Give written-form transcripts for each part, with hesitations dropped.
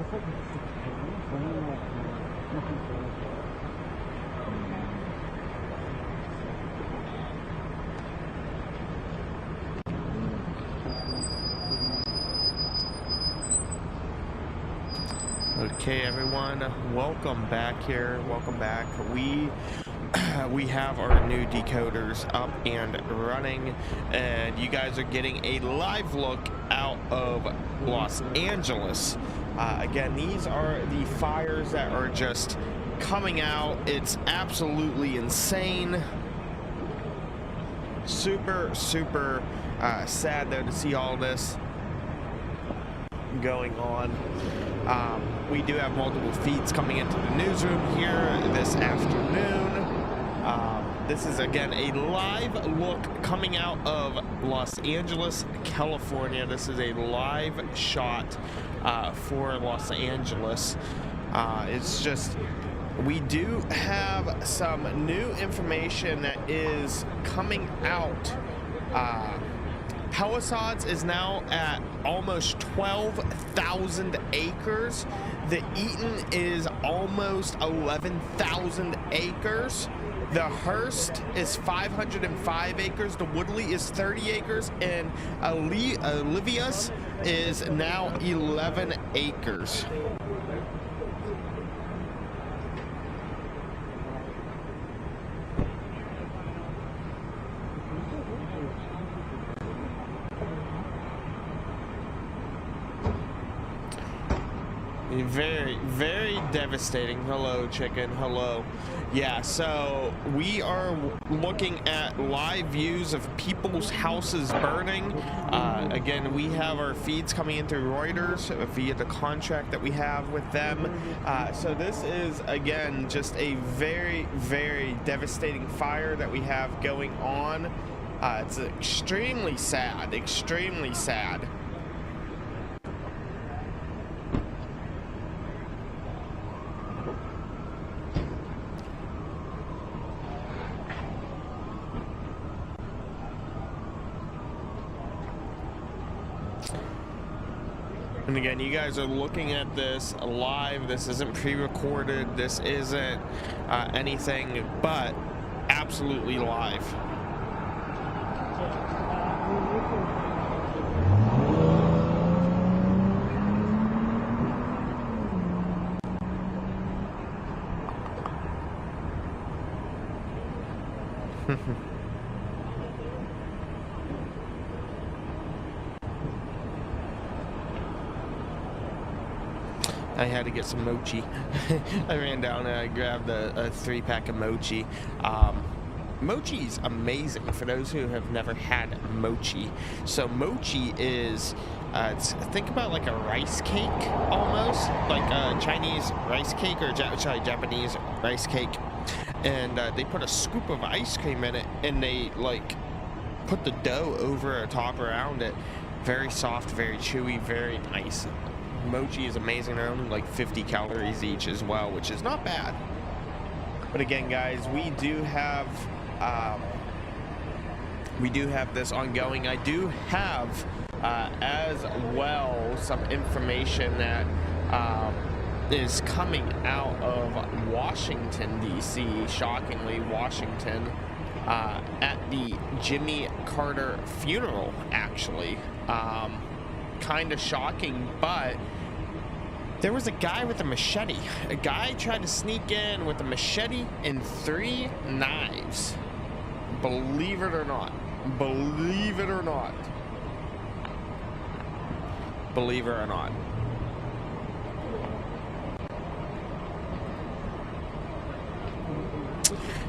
Okay, everyone, welcome back here. Welcome back. We have our new decoders up and running, and you guys are getting a live look out of Los Angeles. Again, these are the fires that are just coming out. It's absolutely insane. Super sad though to see all this going on. We do have multiple feeds coming into the newsroom here this afternoon. This is again a live look coming out of Los Angeles, California. This is a live shot for Los Angeles. It's just, we do have some new information that is coming out. Palisades is now at almost 12,000 acres. The Eaton is almost 11,000 acres. The Hearst is 505 acres. The Woodley is 30 acres. And Olivia's is now 11 acres. Very devastating. Hello, chicken. Hello. Yeah, so we are looking at live views of people's houses burning. Again, we have our feeds coming in through Reuters via the contract that we have with them. So this is, again, just a very devastating fire that we have going on. It's extremely sad. And again, you guys are looking at this live. This isn't pre-recorded. This isn't anything but absolutely live. I had to get some mochi. I ran down and I grabbed a 3-pack of mochi. Mochi's amazing for those who have never had mochi. So mochi is, think about like a rice cake almost, like a Chinese rice cake or Japanese rice cake. And they put a scoop of ice cream in it, and they like put the dough over or top around it. Very soft, very chewy, very nice. Mochi is amazing. They're only like 50 calories each as well, which is not bad. But again, guys, we do have this ongoing. I do have as well some information that is coming out of Washington, D.C. Shockingly, Washington, at the Jimmy Carter funeral, actually. Kind of shocking, but there was a guy with a machete. A guy tried to sneak in with a machete and 3 knives. Believe it or not. Believe it or not. Believe it or not.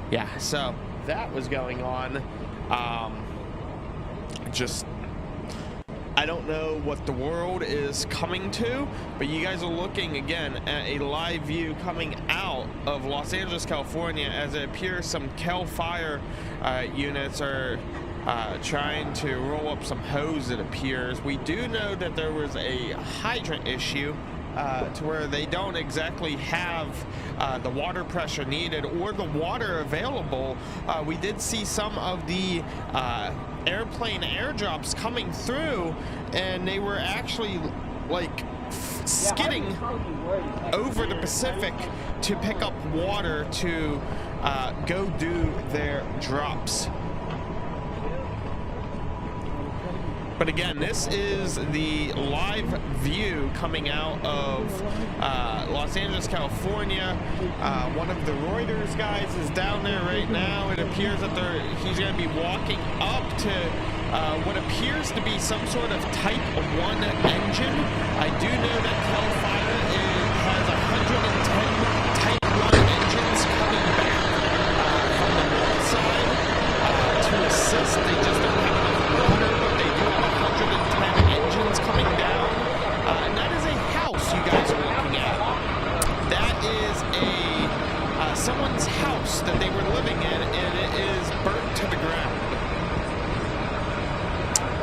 Yeah, so that was going on. I don't know what the world is coming to, but you guys are looking again at a live view coming out of Los Angeles, California, as it appears some Cal Fire units are trying to roll up some hose, it appears. We do know that there was a hydrant issue to where they don't exactly have the water pressure needed or the water available. We did see some of the airplane airdrops coming through, and they were actually like skidding over the Pacific to pick up water to go do their drops. But again, this is the live view coming out of Los Angeles, California. One of the Reuters guys is down there right now. It appears that he's going to be walking up to what appears to be some sort of Type 1 engine. I do know that Cal Fire has 110 Type 1 engines coming back from the north side to assist. They just don't have enough water, but they do have 110 engines coming down. And that is a house you guys are looking at. That is someone's house that they were living in, and it is burnt to the ground.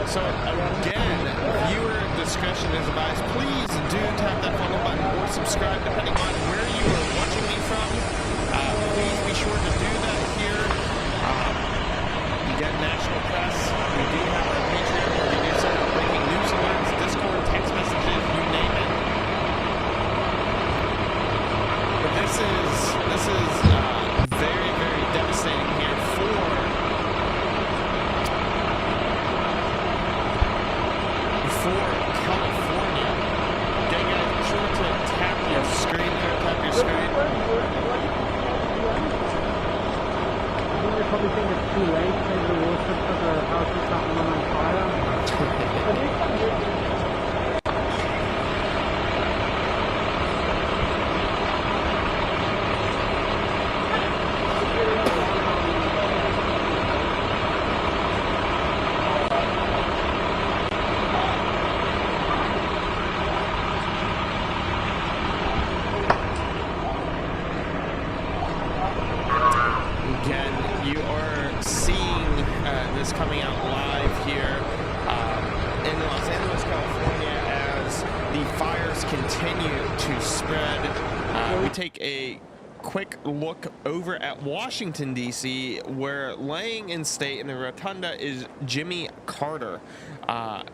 So again, viewer discretion is advised. Please do tap that follow button or subscribe depending on where you are watching me from. Please be sure to do that here. We get national press. We do have our Patreon where we do send out breaking news alerts, Discord, text messages, you name it. But this is very, very devastating here for California. Okay, guys, be sure to tap your screen there, tap your screen. You're probably think it's too late to take the water because the house is not on fire. This coming out live here in Los Angeles, California, as the fires continue to spread. We take a quick look over at Washington, D.C., where laying in state in the rotunda is Jimmy Carter.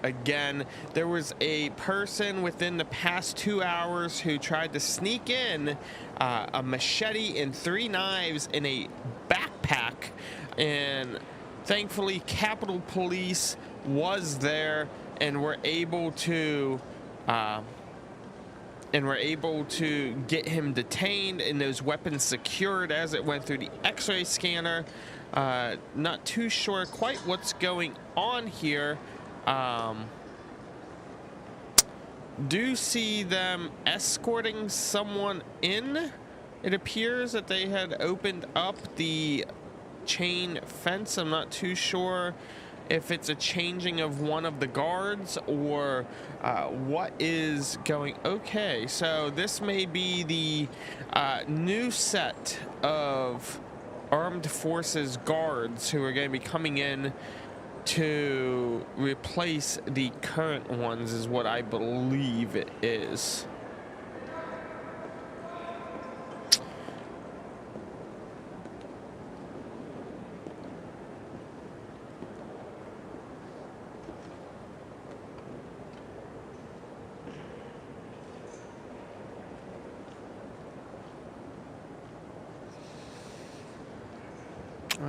Again, there was a person within the past 2 hours who tried to sneak in a machete and 3 knives in a backpack, and thankfully Capitol Police was there and were able to get him detained and those weapons secured as it went through the x-ray scanner. Not too sure quite what's going on here. Do see them escorting someone in. It appears that they had opened up the chain fence. I'm not too sure if it's a changing of one of the guards or what is going. Okay, so this may be the new set of armed forces guards who are going to be coming in to replace the current ones, is what I believe it is.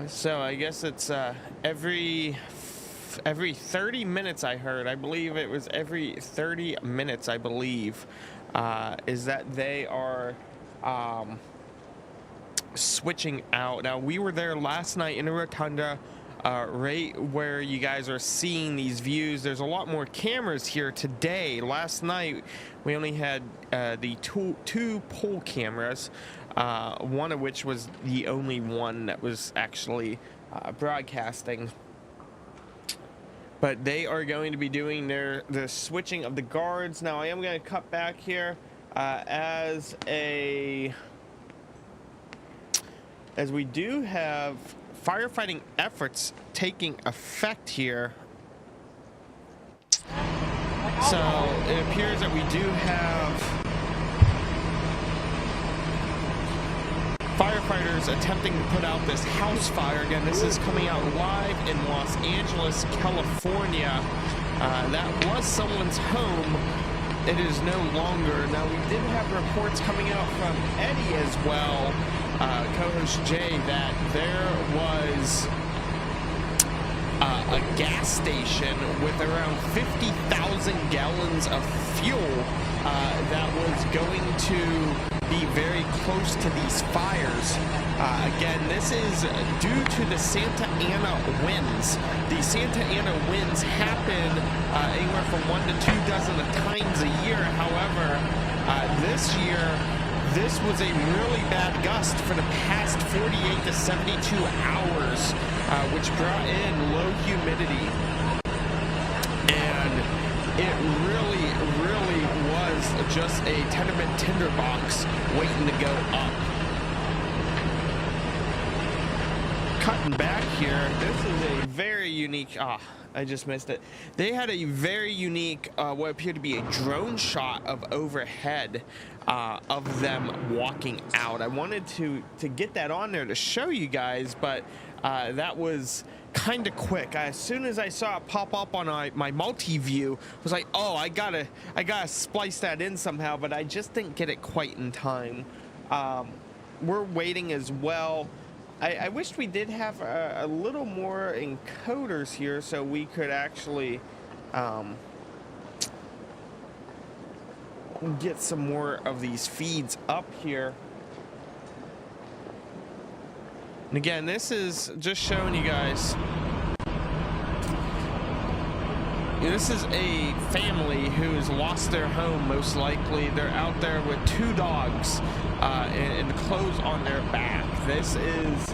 So I guess it's every 30 minutes I heard. I believe it was every 30 minutes, I believe, is that they are switching out. Now, we were there last night in the rotunda, right where you guys are seeing these views. There's a lot more cameras here today. Last night, we only had the two pole cameras. One of which was the only one that was actually broadcasting. But they are going to be doing the switching of the guards. Now I am going to cut back here as we do have firefighting efforts taking effect here. So it appears that we do have firefighters attempting to put out this house fire. Again, this is coming out live in Los Angeles, California. That was someone's home it is no longer. Now, we did have reports coming out from Eddie as well, co-host Jay, that there was a gas station with around 50,000 gallons of fuel that was going to be very close to these fires. Again, this is due to the Santa Ana winds. The Santa Ana winds happen anywhere from 1 to 2 dozen times a year. However, this year, this was a really bad gust for the past 48 to 72 hours, which brought in low humidity. And it really was just a tenement tinderbox waiting to go up. Cutting back here, this is a very unique, I just missed it. They had a very unique, what appeared to be a drone shot of overhead of them walking out. I wanted to get that on there to show you guys, but that was kind of quick. As soon as I saw it pop up on my multi-view, I was like, oh, I gotta splice that in somehow, but I just didn't get it quite in time. We're waiting as well. I wished we did have a little more encoders here so we could actually get some more of these feeds up here. And again, this is just showing you guys. This is a family who's lost their home, most likely. They're out there with 2 dogs and clothes on their back. This is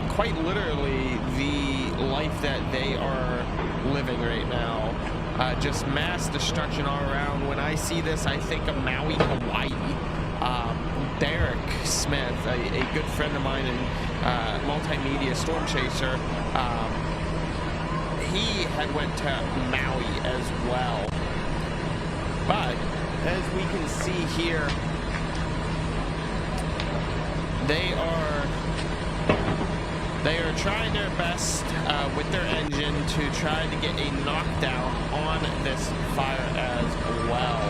quite literally the life that they are living right now. Just mass destruction all around. When I see this, I think of Maui, Hawaii. Derek Smith, a good friend of mine and multimedia storm chaser, he had went to Maui as well. But as we can see here, they are trying their best with their engine to try to get a knockdown on this fire as well.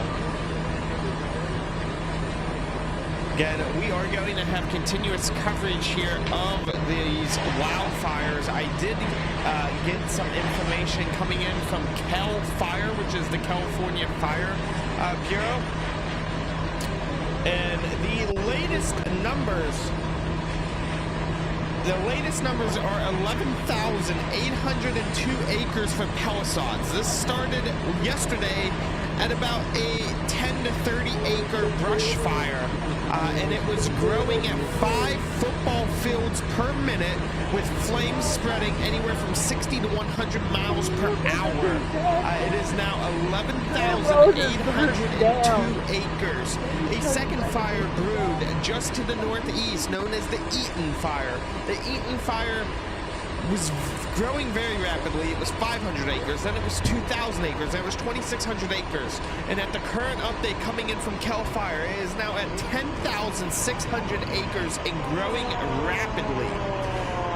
Again, we are going to have continuous coverage here of these wildfires. I did get some information coming in from CAL FIRE, which is the California Fire Bureau. And the latest numbers are 11,802 acres for Palisades. This started yesterday at about a 10 to 30 acre brush fire, and it was growing at 5 football fields per minute, with flames spreading anywhere from 60 to 100 miles per hour. It is now 11,802 acres. A second fire brewed just to the northeast, known as the Eaton Fire. The Eaton Fire was growing very rapidly. It was 500 acres, then it was 2,000 acres, then it was 2,600 acres. And at the current update coming in from CAL FIRE, it is now at 10,600 acres and growing rapidly.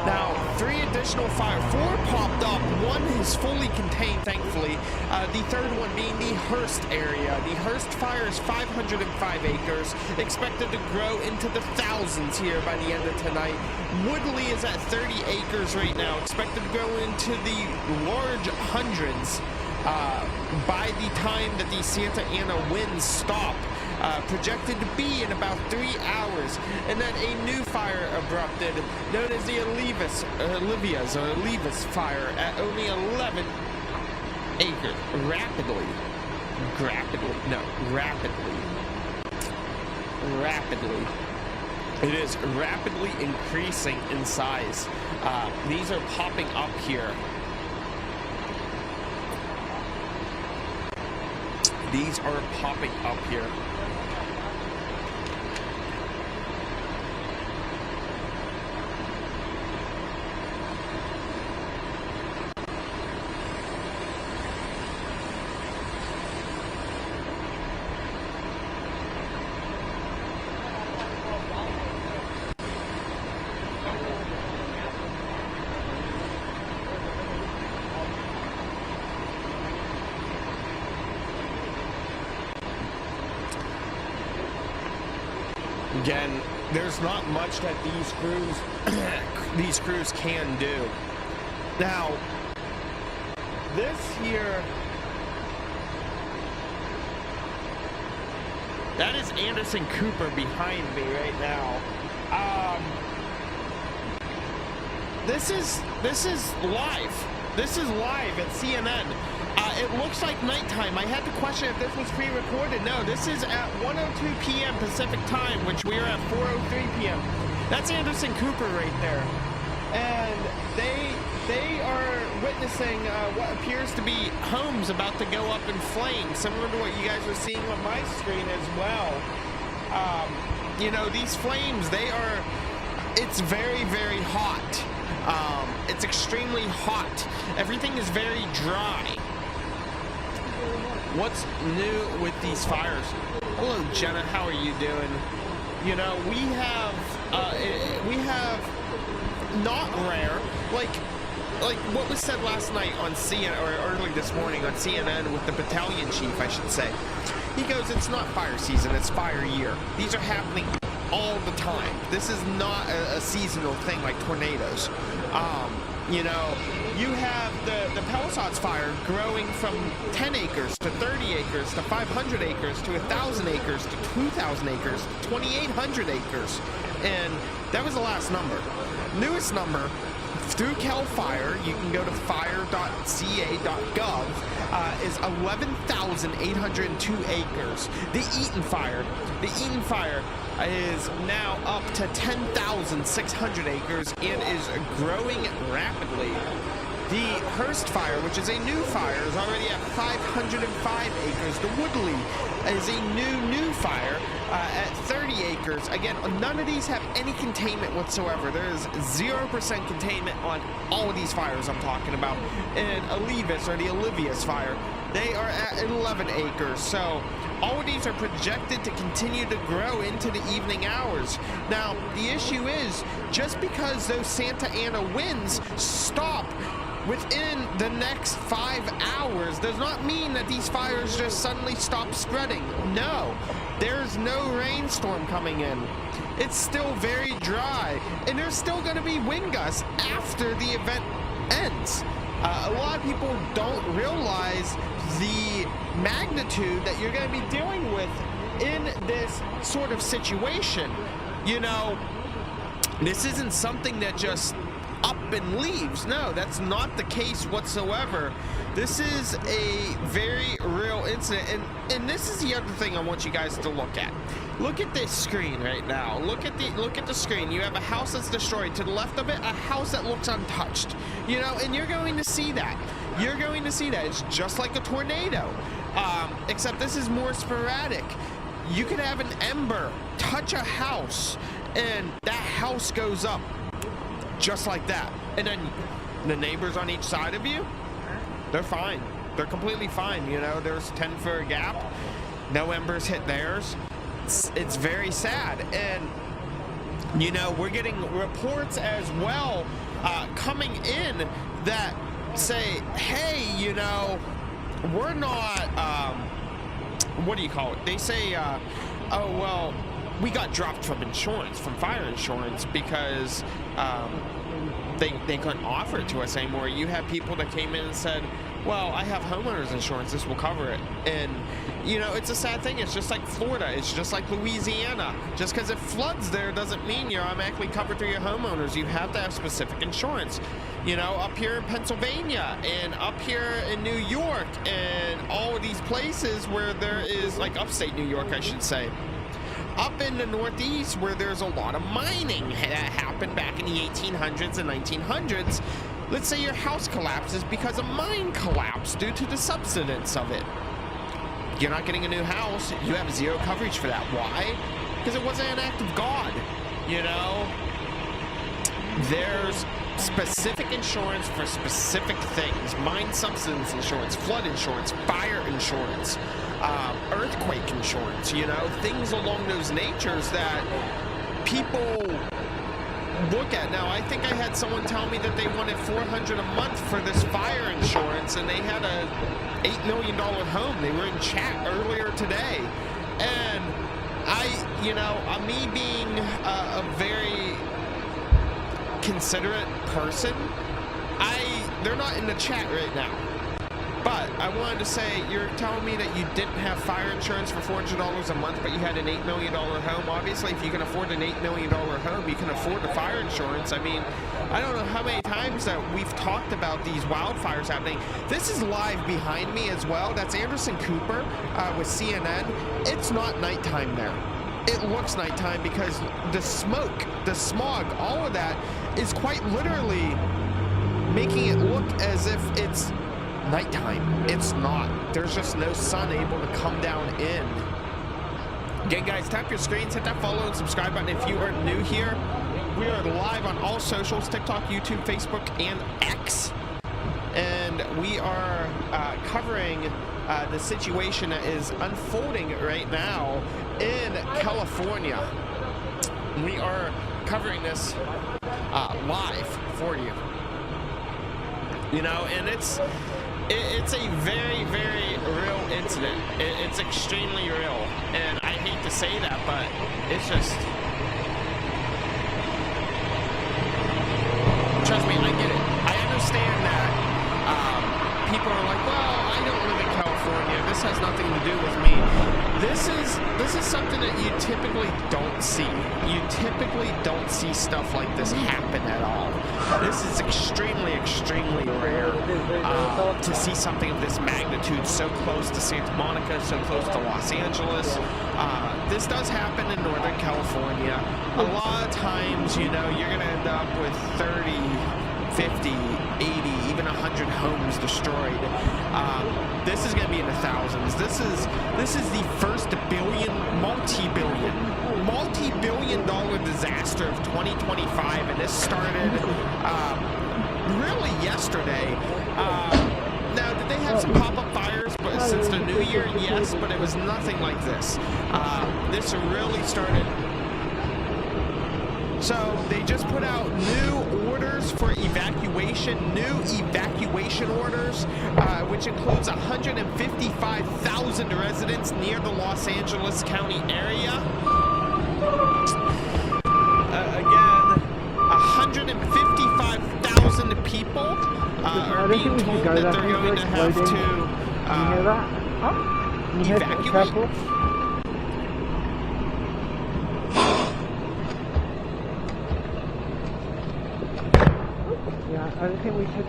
Now, 3 additional fire, 4 popped up. 1 is fully contained, thankfully. The third one being the Hearst area. The Hearst fire is 505 acres, expected to grow into the thousands here by the end of tonight. Woodley is at 30 acres right now, expected to grow into the large hundreds by the time that the Santa Ana winds stop. Projected to be in about 3 hours. And then a new fire erupted, known as the Olivia's fire, at only 11 acres. Rapidly. It is rapidly increasing in size. These are popping up here. These are popping up here. Again, there's not much that these crews can do. Now, this here, that is Anderson Cooper behind me right now. This is live. This is live at CNN. It looks like nighttime. I had to question if this was pre-recorded. No, this is at 1:02 p.m. Pacific time, which we are at 4:03 p.m. That's Anderson Cooper right there, and they are witnessing what appears to be homes about to go up in flames, similar to what you guys are seeing on my screen as well. You know, these flames, it's very, very hot. It's extremely hot. Everything is very dry. What's new with these fires? Hello, Jenna. How are you doing? You know, we have not rare, like what was said last night on CNN, or early this morning on CNN with the battalion chief, I should say. He goes, it's not fire season, it's fire year. These are happening all the time. This is not a seasonal thing like tornadoes. You know, you have the Palisades fire growing from 10 acres to 30 acres to 500 acres to 1,000 acres to 2,000 acres to 2,800 acres. And that was the last number. Newest number, through CAL FIRE, you can go to fire.ca.gov, is 11,802 acres. The Eaton Fire is now up to 10,600 acres and is growing rapidly. The Hearst Fire, which is a new fire, is already at 505 acres. The Woodley is a new fire at 30 acres. Again, none of these have any containment whatsoever. There is 0% containment on all of these fires I'm talking about. And Olivis, or the Olivius Fire, they are at 11 acres. So all of these are projected to continue to grow into the evening hours. Now, the issue is, just because those Santa Ana winds stop within the next 5 hours does not mean that these fires just suddenly stop spreading. No, there's no rainstorm coming in. It's still very dry, and there's still going to be wind gusts after the event ends. A lot of people don't realize the magnitude that you're going to be dealing with in this sort of situation. You know, this isn't something that just up and leaves. No, that's not the case whatsoever. This is a very real incident, and this is the other thing I want you guys to look at. Look at this screen right now. Look at the screen. You have a house that's destroyed. To the left of it, a house that looks untouched. You know, and you're going to see that. You're going to see that. It's just like a tornado, except this is more sporadic. You could have an ember touch a house, and that house goes up just like that. And then the neighbors on each side of you, they're fine. They're completely fine. You know, there's 10 for a gap. No embers hit theirs. It's very sad. And, you know, we're getting reports as well coming in that say, hey, you know, we're not, what do you call it? They say, oh, well, we got dropped from insurance, from fire insurance, because they couldn't offer it to us anymore. You have people that came in and said, well, I have homeowners insurance, this will cover it. And, you know, it's a sad thing. It's just like Florida. It's just like Louisiana. Just because it floods there doesn't mean you're automatically covered through your homeowners. You have to have specific insurance. You know, up here in Pennsylvania and up here in New York and all of these places where there is, like upstate New York, I should say. Up in the Northeast, where there's a lot of mining that happened back in the 1800s and 1900s, let's say your house collapses because a mine collapsed due to the subsidence of it. You're not getting a new house. You have zero coverage for that. Why? Because it wasn't an act of God. You know, there's specific insurance for specific things. Mine subsidence insurance, flood insurance, fire insurance, earthquake insurance, you know, things along those natures that people look at. Now, I think I had someone tell me that they wanted $400 a month for this fire insurance, and they had a $8 million home. They were in chat earlier today, and you know, me being a very considerate person, they're not in the chat right now. But I wanted to say, you're telling me that you didn't have fire insurance for $400 a month, but you had an $8 million home. Obviously, if you can afford an $8 million home, you can afford the fire insurance. I mean, I don't know how many times that we've talked about these wildfires happening. This is live behind me as well. That's Anderson Cooper with CNN. It's not nighttime there. It looks nighttime because the smoke, the smog, all of that is quite literally making it look as if it's nighttime. It's not. There's just no sun able to come down in. Again, guys, tap your screens, hit that follow and subscribe button if you are new here. We are live on all socials, TikTok, YouTube, Facebook, and X. And we are covering the situation that is unfolding right now in California. We are covering this live for you. You know, and it's a very, very real incident. It's extremely real, and I hate to say that, but it's just, trust me, I get it. I understand that people are like, well, I don't live in California. This has nothing to do with me. This is something that you typically don't see. You typically don't see stuff like this happen at all. This is extremely, extremely rare to see something of this magnitude so close to Santa Monica, so close to Los Angeles. This does happen in Northern California. A lot of times, you know, you're going to end up with 30, 50, 80, even 100 homes destroyed. This is going to be in the thousands. This is the first multi-billion dollar disaster of 2025, and this started really yesterday. Now, did they have some pop-up fires but since the new year? Yes, but it was nothing like this. This really started. So they just put out new orders for evacuation, orders, which includes 155,000 residents near the Los Angeles County area. Again, 155,000 people are being told that they're going to have to evacuate. I don't think we should.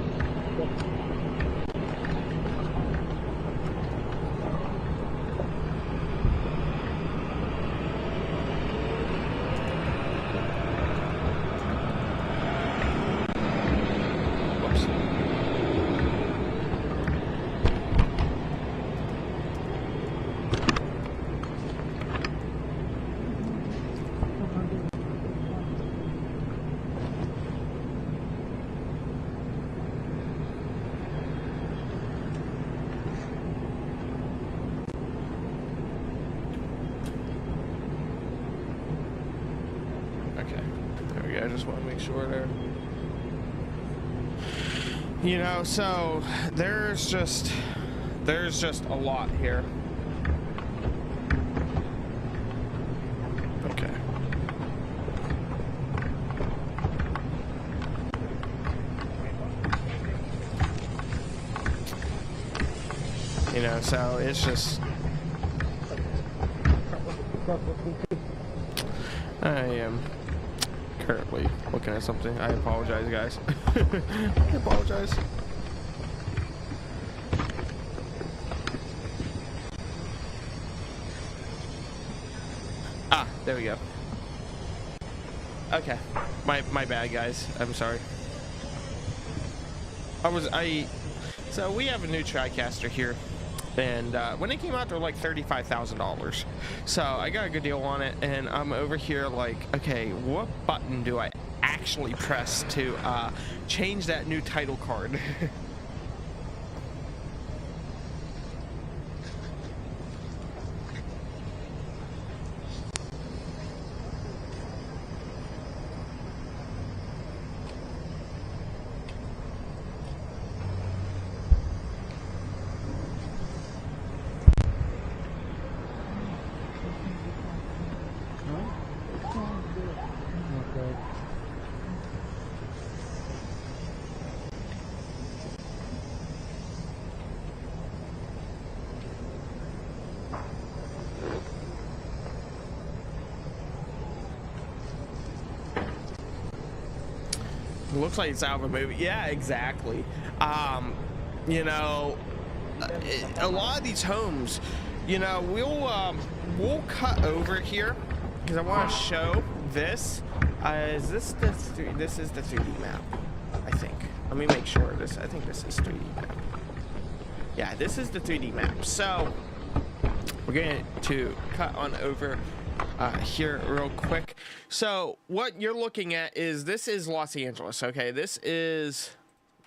I just want to make sure there. You know, so there's just a lot here. Okay. You know, so it's just. I am currently looking at something. I apologize, guys. I apologize. Ah, there we go. Okay, my bad, guys. I'm sorry. So we have a new TriCaster here. And when it came out, they were like $35,000. So I got a good deal on it, and I'm over here like, okay, what button do I actually press to change that new title card? Looks like it's out of a movie. Yeah, exactly. You know, a lot of these homes, you know, we'll cut over here because I want to show this. Is this the this is the 3D map, I think. Let me make sure this. I think this is 3D map. Yeah, this is the 3D map. So we're going to cut on over here real quick. So what you're looking at is this is Los Angeles. Okay, this is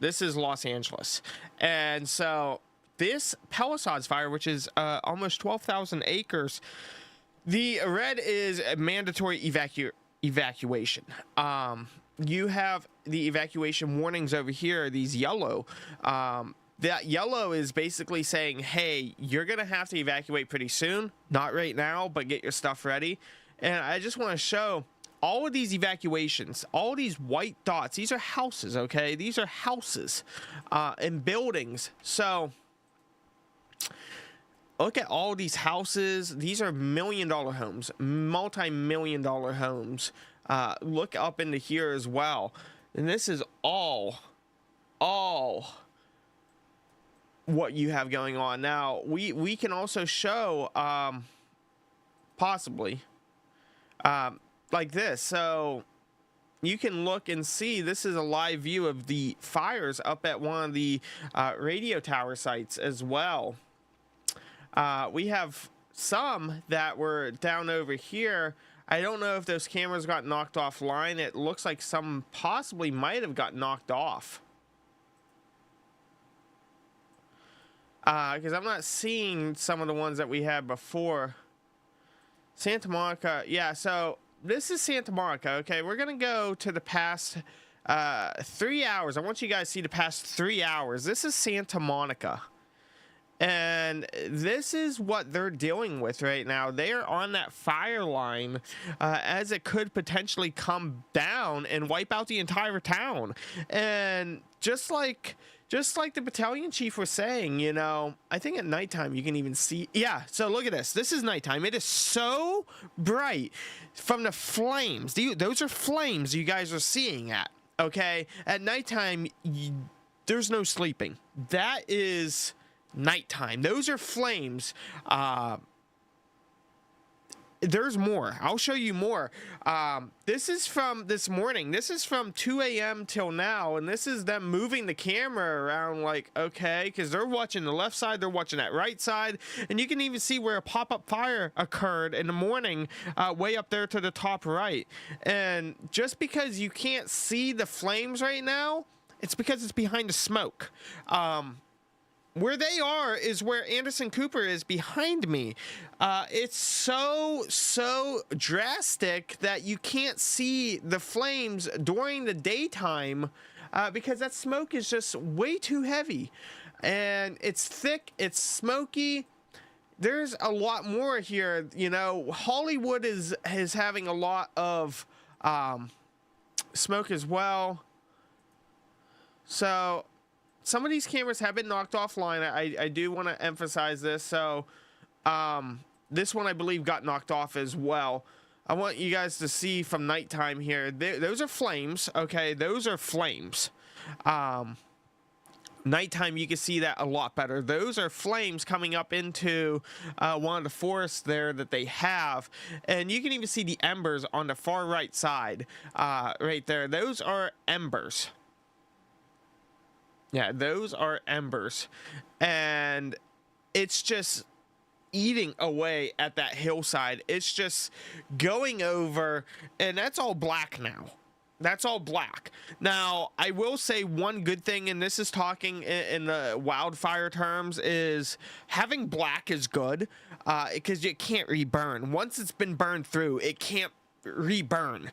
Los Angeles, and so this Palisades fire, which is almost 12,000 acres, the red is a mandatory evacuation. You have the evacuation warnings over here, these yellow. That yellow is basically saying, hey, you're gonna have to evacuate pretty soon, not right now, but get your stuff ready. And I just want to show all of these evacuations, all these white dots, these are houses. Okay, these are houses and buildings. So look at all these houses. These are $1 million homes, multi-million-dollar homes. Look up into here as well, and this is all what you have going on. Now we can also show possibly like this, so you can look and see this is a live view of the fires up at one of the radio tower sites as well. We have some that were down over here. I don't know if those cameras got knocked offline. It looks like some possibly might have got knocked off. Because I'm not seeing some of the ones that we had before. Santa Monica, yeah, so this is Santa Monica. Okay, we're gonna go to the past 3 hours. I want you guys to see the past 3 hours. This is Santa Monica, and this is what they're dealing with right now. They are on that fire line as it could potentially come down and wipe out the entire town. And just like the battalion chief was saying, you know, I think at nighttime you can even see. Yeah, so look at this. This is nighttime. It is so bright from the flames. Those are flames you guys are seeing at. Okay, at nighttime, there's no sleeping. That is nighttime. Those are flames. There's more. I'll show you more. This is from this morning. This is from 2 a.m. till now, and this is them moving the camera around like, okay, because they're watching the left side, they're watching that right side, and you can even see where a pop-up fire occurred in the morning, way up there to the top right. And just because you can't see the flames right now, it's because it's behind the smoke. Where they are is where Anderson Cooper is behind me. It's so drastic that you can't see the flames during the daytime because that smoke is just way too heavy. And it's thick, it's smoky. There's a lot more here. You know, Hollywood is having a lot of smoke as well. So some of these cameras have been knocked offline. I do want to emphasize this. So this one I believe got knocked off as well. I want you guys to see from nighttime here. Those are flames. Okay, those are flames. Nighttime you can see that a lot better. Those are flames coming up into one of the forests there that they have, and you can even see the embers on the far right side right there. Those are embers. Yeah, those are embers, and it's just eating away at that hillside. It's just going over, and that's all black now. That's all black. Now, I will say one good thing, and this is talking in the wildfire terms, is having black is good because you can't reburn. Once it's been burned through, it can't reburn.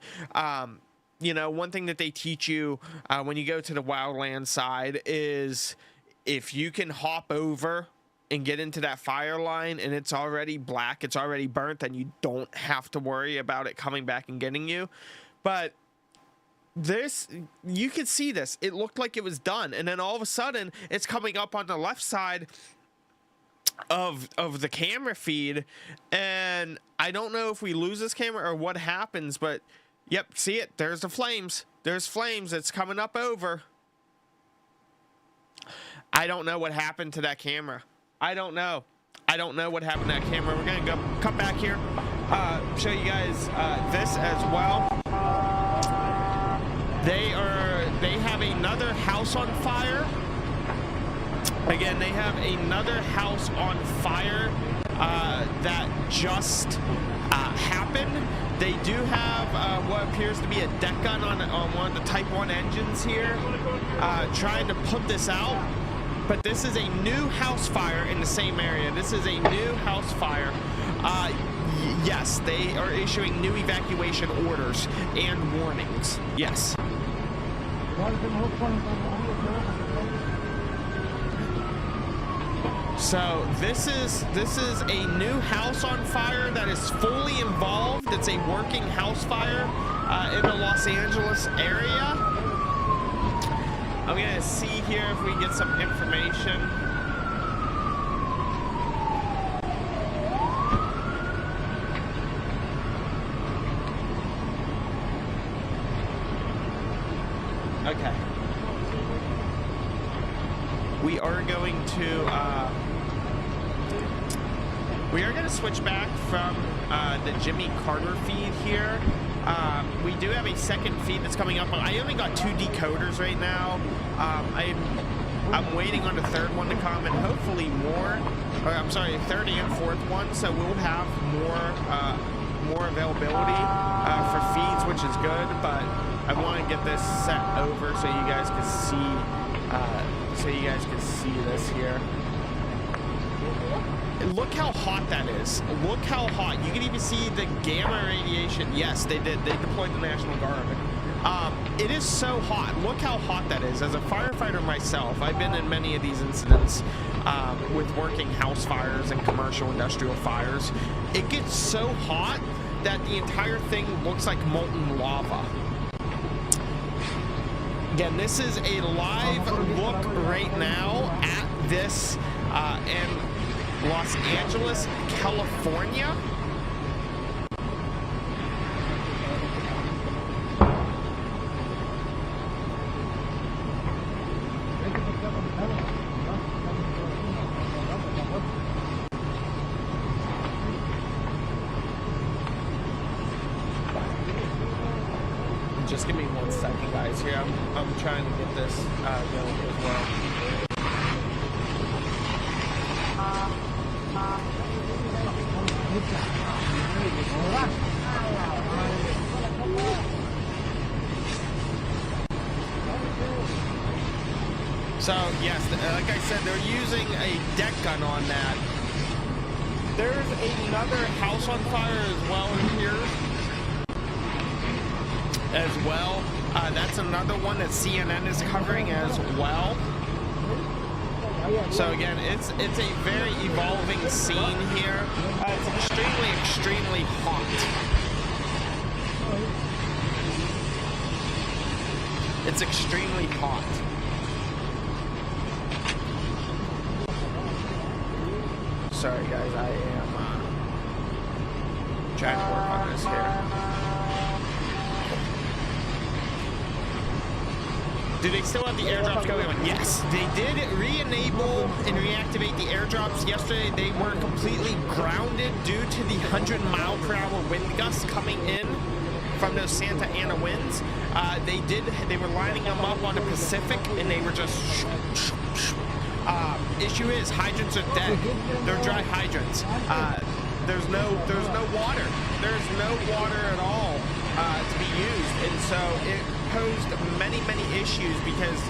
You know, one thing that they teach you when you go to the wildland side is if you can hop over and get into that fire line and it's already black, it's already burnt, then you don't have to worry about it coming back and getting you. But this, you could see this. It looked like it was done, and then all of a sudden it's coming up on the left side of the camera feed, and I don't know if we lose this camera or what happens, but yep, see it? There's the flames. There's flames. It's coming up over. I don't know what happened to that camera. I don't know. I don't know what happened to that camera. We're gonna come back here, show you guys this as well. They have another house on fire. Again, they have another house on fire that just happened. They do have what appears to be a deck gun on one of the Type 1 engines here, trying to put this out. But this is a new house fire in the same area. This is a new house fire. Yes, they are issuing new evacuation orders and warnings. Yes. So this is a new house on fire that is fully involved. It's a working house fire in the Los Angeles area. I'm gonna see here if we get some information. Okay. We are going to switch back from the Jimmy Carter feed here. We do have a second feed that's coming up. I only got 2 decoders right now. I'm waiting on the third one to come, and hopefully more. Or I'm sorry, a third and fourth one. So we'll have more availability for feeds, which is good. But I want to get this set over so you guys can see this here. Look how hot that is. Look how hot. You can even see the gamma radiation. Yes, they did. They deployed the National Guard. It is so hot. Look how hot that is. As a firefighter myself, I've been in many of these incidents with working house fires and commercial industrial fires. It gets so hot that the entire thing looks like molten lava. Again, this is a live look right now at this in Los Angeles, California. Just give me 1 second, guys. Here, I'm trying to get this going as well. So yes, like I said, they're using a deck gun on that. There's another house on fire as well in here. As well, that's another one that CNN is covering as well. So again, it's a very evolving scene here. It's extremely hot. It's extremely hot. Sorry guys, I am trying to work on this here. Do they still have the airdrops going on? Yes, they did re-enable and reactivate the airdrops yesterday. They were completely grounded due to the 100-mile-per-hour wind gusts coming in from those Santa Ana winds. They were lining them up on the Pacific, and they were just issue is hydrants are dead. They're dry hydrants. There's no water. There's no water at all to be used, and so it posed many issues because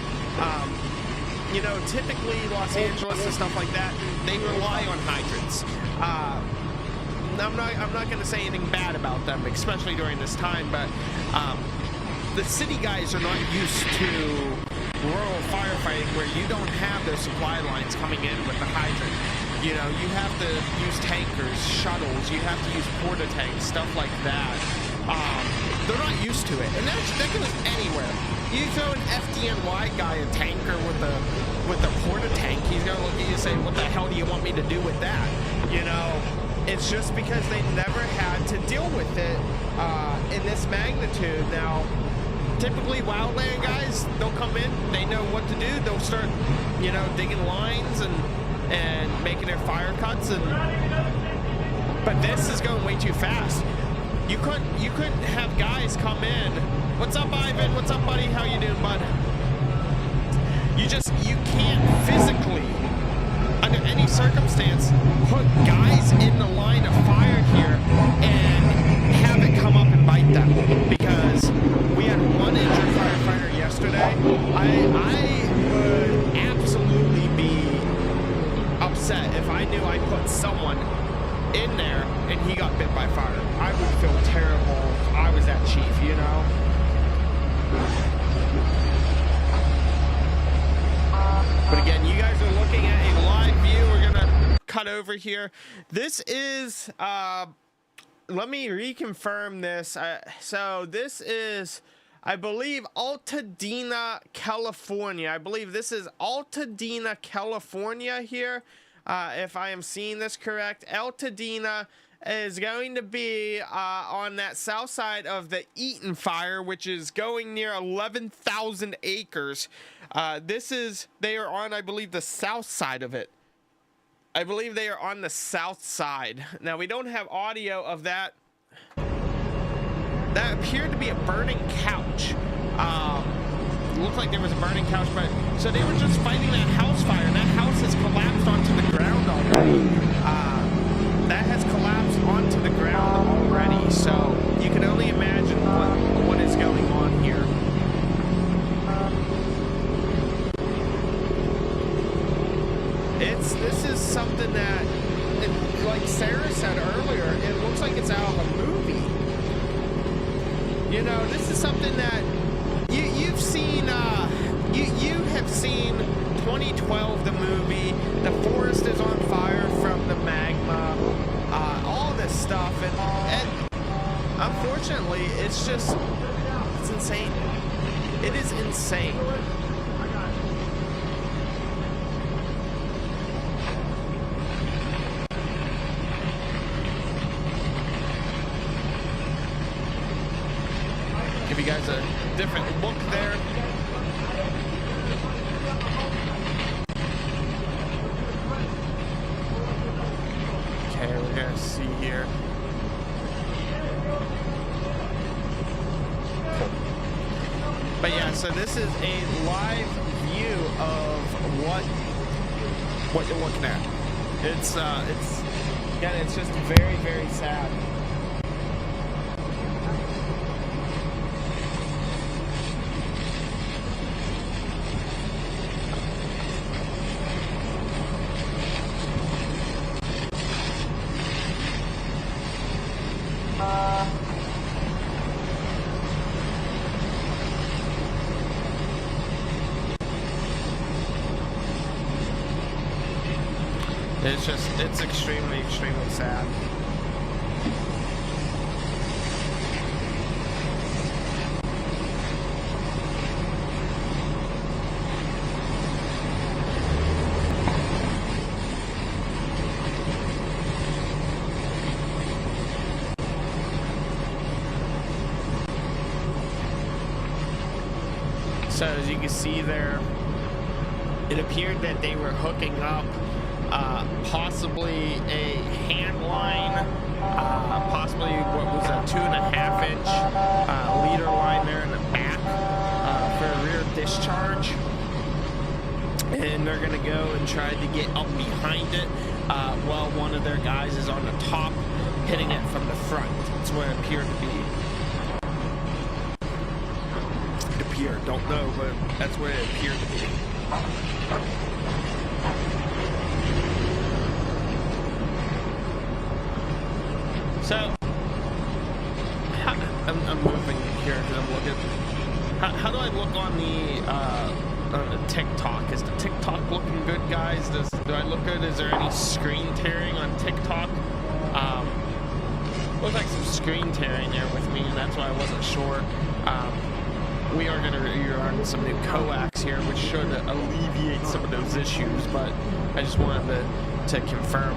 you know, typically Los Angeles and stuff like that, they rely on hydrants. I'm not going to say anything bad about them, especially during this time, but the city guys are not used to rural firefighting where you don't have those supply lines coming in with the hydrant. You know, you have to use tankers, shuttles, you have to use porta tanks, stuff like that. They're not used to it, and that goes anywhere. You throw an FDNY guy a tanker with a porta tank, he's gonna look at you and say, "What the hell do you want me to do with that?" You know, it's just because they never had to deal with it in this magnitude. Now, typically wildland guys, they'll come in, they know what to do, they'll start, you know, digging lines and making their fire cuts, but this is going way too fast. You couldn't have guys come in. What's up, Ivan? What's up, buddy? How you doing, bud? You can't physically, under any circumstance, put guys in the line of fire here and have it come up and bite them, because we had one injured firefighter yesterday. I would absolutely be upset if I knew I put someone in there and he got bit by fire. I would feel terrible if I was that chief, you know? But again, you guys are looking at a live view. We're gonna cut over here. This is, let me reconfirm this. So this is, I believe, Altadena, California. I believe this is Altadena, California here. If I am seeing this correct, Altadena is going to be on that south side of the Eaton fire, which is going near 11,000 acres. They are on, I believe, the south side of it. I believe they are on the south side. Now, we don't have audio of that. That appeared to be a burning couch. Looked like there was a burning couch, but so they were just fighting that house fire, and that house has collapsed onto the ground already. That has collapsed onto the ground already, so you can only imagine what is going on here. This is something that, like Sarah said earlier, it looks like it's out of a movie. You know, this is something that you've seen. You have seen 2012, the movie. The forest is on fire from the magma. All this stuff, and unfortunately, it's insane. It is insane. Give you guys a different look there. Okay, we're gonna see here. But yeah, so this is a live view of what you're looking at. It's again, it's just very, very sad. It's extremely, extremely sad. So as you can see there, it appeared that they were hooking up possibly a hand line, possibly what was a 2.5 inch leader line there in the back for a rear discharge. And they're gonna go and try to get up behind it while one of their guys is on the top hitting it from the front. That's what it appeared to be. It appeared, don't know, but that's what it appeared to be. So, I'm moving here because I'm looking. How do I look on the TikTok? Is the TikTok looking good, guys? Do I look good? Is there any screen tearing on TikTok? Looks like some screen tearing there with me, and that's why I wasn't sure. We are going to rerun some new coax here, which should alleviate some of those issues, but I just wanted to confirm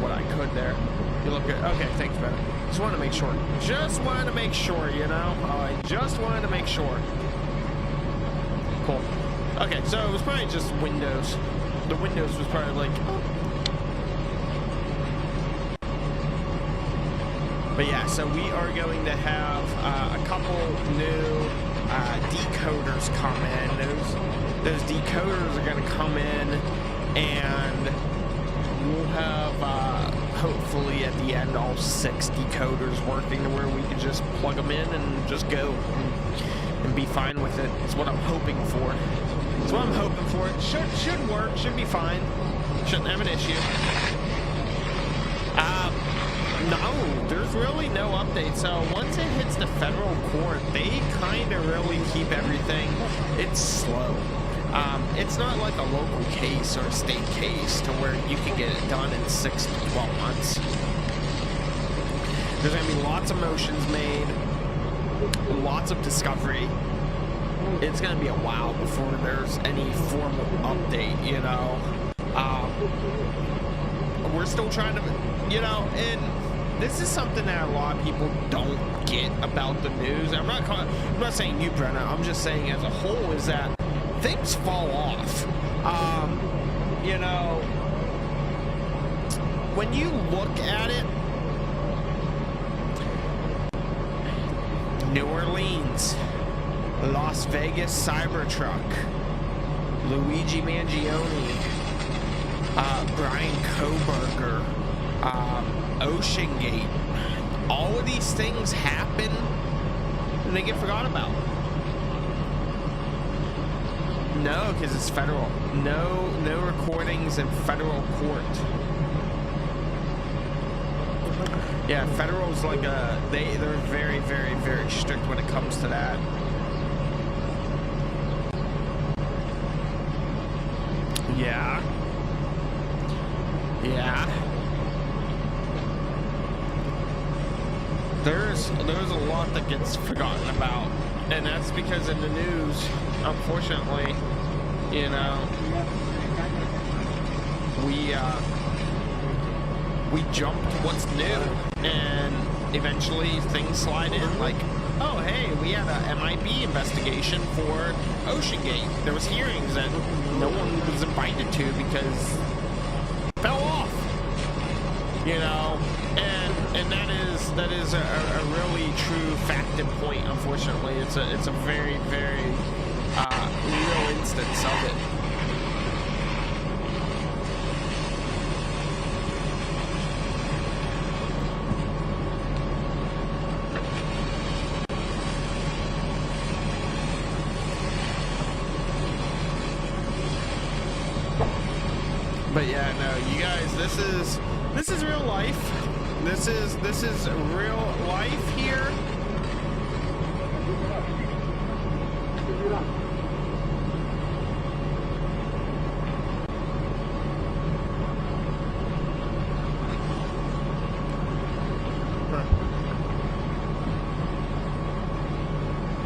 what I could there. You look good. Okay, thanks, Ben. Just wanted to make sure. Just wanted to make sure, you know? I just wanted to make sure. Cool. Okay, so it was probably just Windows. The Windows was probably like... But yeah, so we are going to have a couple new decoders come in. Those decoders are going to come in, and we'll have, hopefully at the end, all 6 decoders working to where we can just plug them in and just go and be fine with it. It's what I'm hoping for. It's what I'm hoping for. It should work. Should be fine. Shouldn't have an issue. No, there's really no update. So once it hits the federal court, they kind of really keep everything. It's slow. It's not like a local case or a state case to where you can get it done in 6 to 12 months. There's going to be lots of motions made, lots of discovery. It's going to be a while before there's any formal update, you know. We're still trying to, you know, and this is something that a lot of people don't get about the news. I'm not saying you, Brenna. I'm just saying as a whole is that things fall off. You know, when you look at it, New Orleans, Las Vegas Cybertruck, Luigi Mangione, Brian Koberger, Ocean Gate. All of these things happen and they get forgot about. No, because it's federal. No recordings in federal court. Yeah, federal's like they're very, very, very strict when it comes to that. Yeah. There's a lot that gets forgotten about, and that's because in the news, unfortunately, you know, we jump to what's new, and eventually things slide in. Like, oh hey, we had a MIB investigation for Ocean Gate. There was hearings that no one was invited to because it fell off. You know, and that is a really true fact and point. Unfortunately, it's a very, very real instance of it. But yeah, no, you guys, this is real life. This is real life here.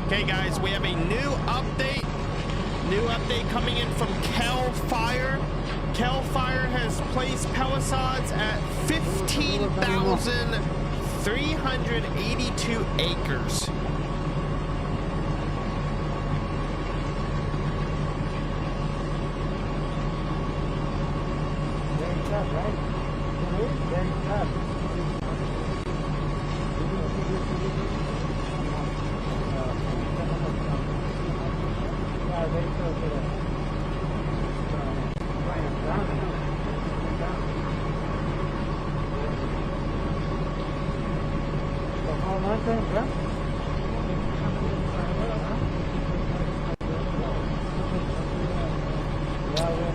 Okay, guys, we have a new update. New update coming in from Cal Fire. Cal Fire has placed Palisades at 15,382 acres. Very tough, right? Very tough. Very tough.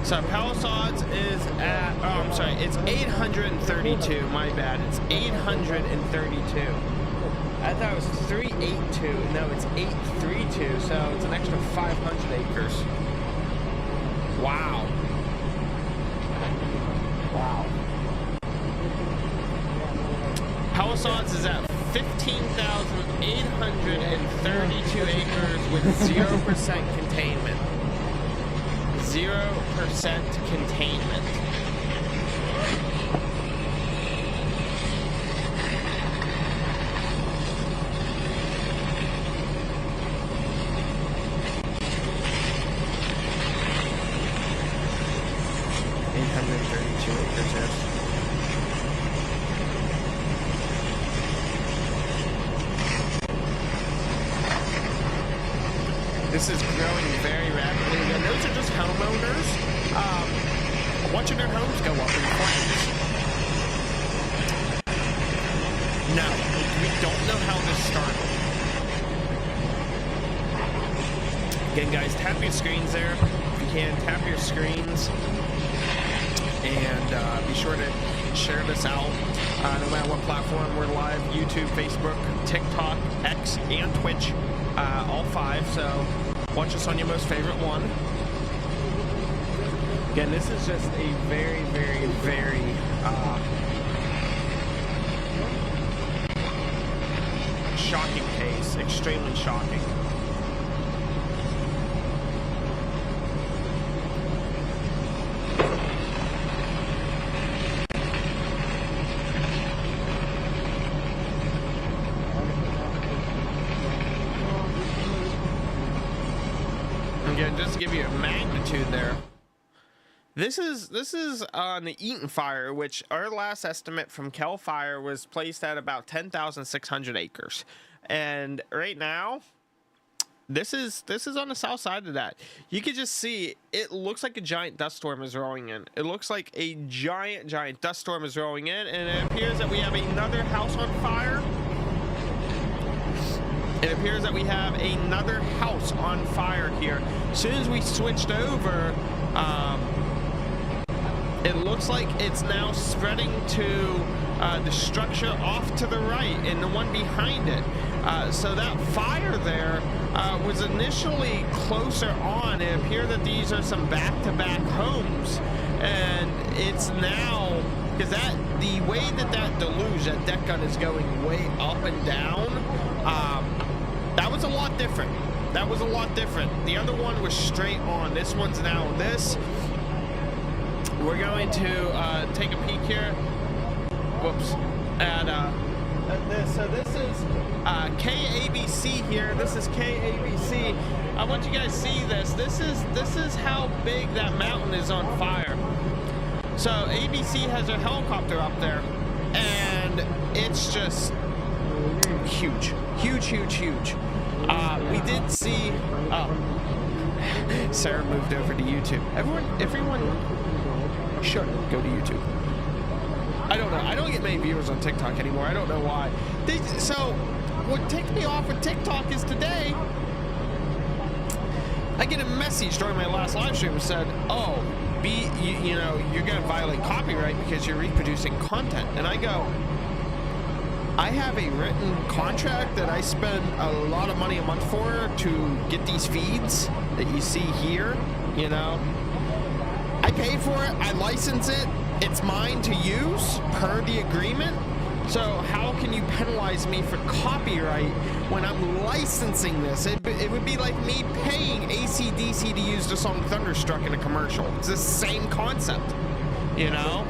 So Palisades is at, oh, I'm sorry, it's 832, my bad, it's 832. I thought it was 382, no, it's 832, so it's an extra 500 acres. Wow. Wow. Palisades is at 15,832 acres with 0% containment. 0% containment. This is growing very rapidly. Again, those are just homeowners watching their homes go up in flames. No, we don't know how this started. Again, guys, tap your screens there. If you can, tap your screens. And be sure to share this out. No matter what platform we're live, YouTube, Facebook, TikTok, X, and Twitch. All 5, so watch us on your most favorite one. Again, this is just a very, very, very shocking case. Extremely shocking. Again, just to give you a magnitude there. This is on the Eaton Fire, which our last estimate from Cal Fire was placed at about 10,600 acres, and right now, this is on the south side of that. You can just see it looks like a giant dust storm is rolling in. It looks like a giant dust storm is rolling in, and it appears that we have another house on fire. It appears that we have another house on fire here. As soon as we switched over, it looks like it's now spreading to the structure off to the right and the one behind it. So that fire there was initially closer on. It appeared that these are some back-to-back homes, and it's now, because the way that deluge, that deck gun is going way up and down, that was a lot different. That was a lot different. The other one was straight on. This one's now this. We're going to take a peek here. Whoops. At this. So this is KABC here. This is KABC. I want you guys to see this. This is how big that mountain is on fire. So ABC has their helicopter up there, and it's just huge. We did see. Oh, Sarah moved over to YouTube. Everyone, sure, go to YouTube. I don't know. I don't get many viewers on TikTok anymore. I don't know why. So, what takes me off of TikTok is today, I get a message during my last live stream that said, "Oh, you know, you're going to violate copyright because you're reproducing content," and I go, I have a written contract that I spend a lot of money a month for to get these feeds that you see here, you know. I pay for it, I license it, it's mine to use per the agreement. So how can you penalize me for copyright when I'm licensing this? It would be like me paying AC/DC to use the song Thunderstruck in a commercial. It's the same concept, you know?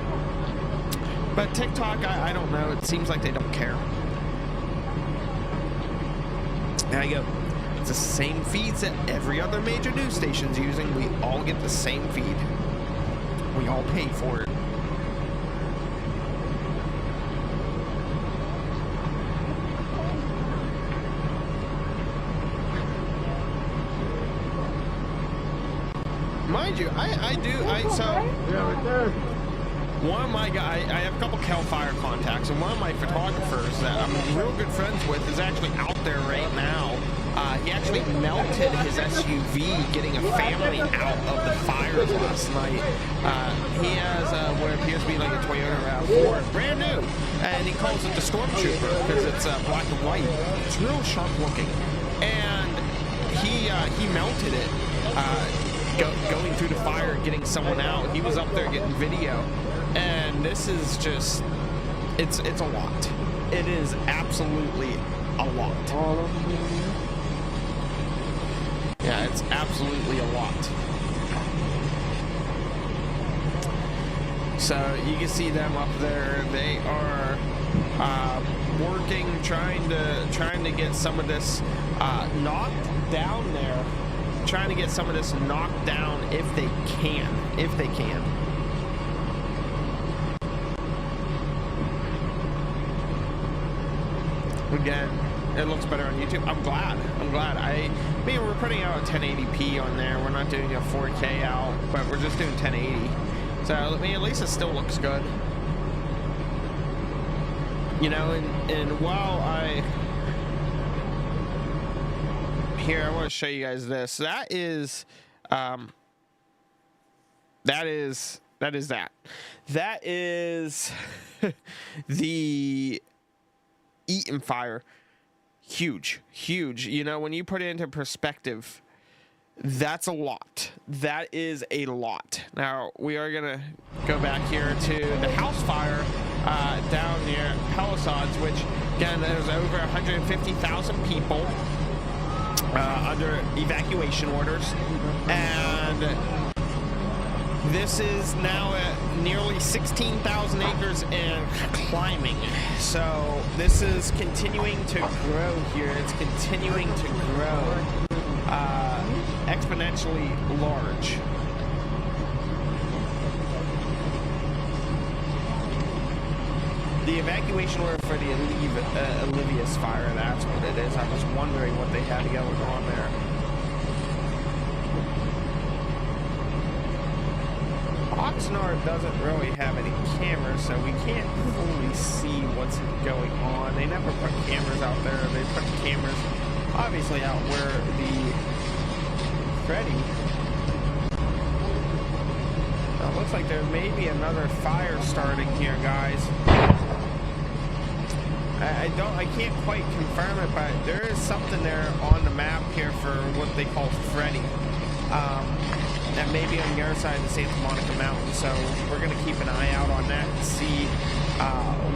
But TikTok, I don't know. It seems like they don't care. There you go. It's the same feeds that every other major news station's using. We all get the same feed. We all pay for it. Mind you, one of my guys, I have a couple Cal Fire contacts, and one of my photographers that I'm real good friends with is actually out there right now. He actually melted his SUV getting a family out of the fires last night. He has what appears to be like a Toyota RAV4, brand new, and he calls it the Stormtrooper because it's black and white. It's real sharp looking, and he melted it. Going through the fire, getting someone out. He was up there getting video, and this is just, it's a lot. It is absolutely a lot. Yeah, it's absolutely a lot. So you can see them up there. They are working, trying to get some of this knocked down there. Trying to get some of this knocked down if they can. Again, it looks better on YouTube. I'm glad. I mean, we're putting out a 1080p on there. We're not doing a 4K out, but we're just doing 1080. So I mean, at least it still looks good. You know, and while here, I want to show you guys this. That is that is the Eaton fire. Huge. You know, when you put it into perspective, that's a lot. That is a lot. Now we are gonna go back here to the house fire down near Palisades, which again, there's over 150,000 people under evacuation orders, and this is now at nearly 16,000 acres and climbing. So this is continuing to grow here. It's continuing to grow exponentially large. The evacuation order for the Olivius fire, that's what it is. I was wondering what they had going on there. Oxnard doesn't really have any cameras, so we can't fully see what's going on. They never put cameras out there. They put the cameras obviously out where the Freddy. Now, it looks like there may be another fire starting here, guys. I can't quite confirm it, but there is something there on the map here for what they call Freddy. That may be on the other side of the Santa Monica Mountain, so we're going to keep an eye out on that and see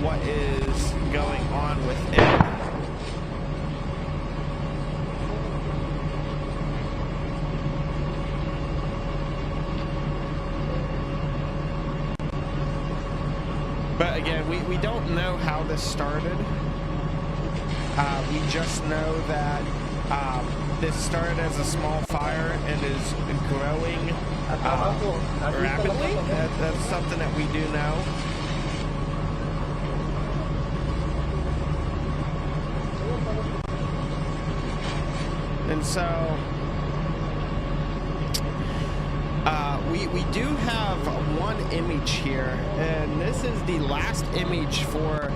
what is going on with it. But again, we don't know how this started. We just know that this started as a small fire and is growing rapidly. That's something that we do know. And so we do have one image here, and this is the last image for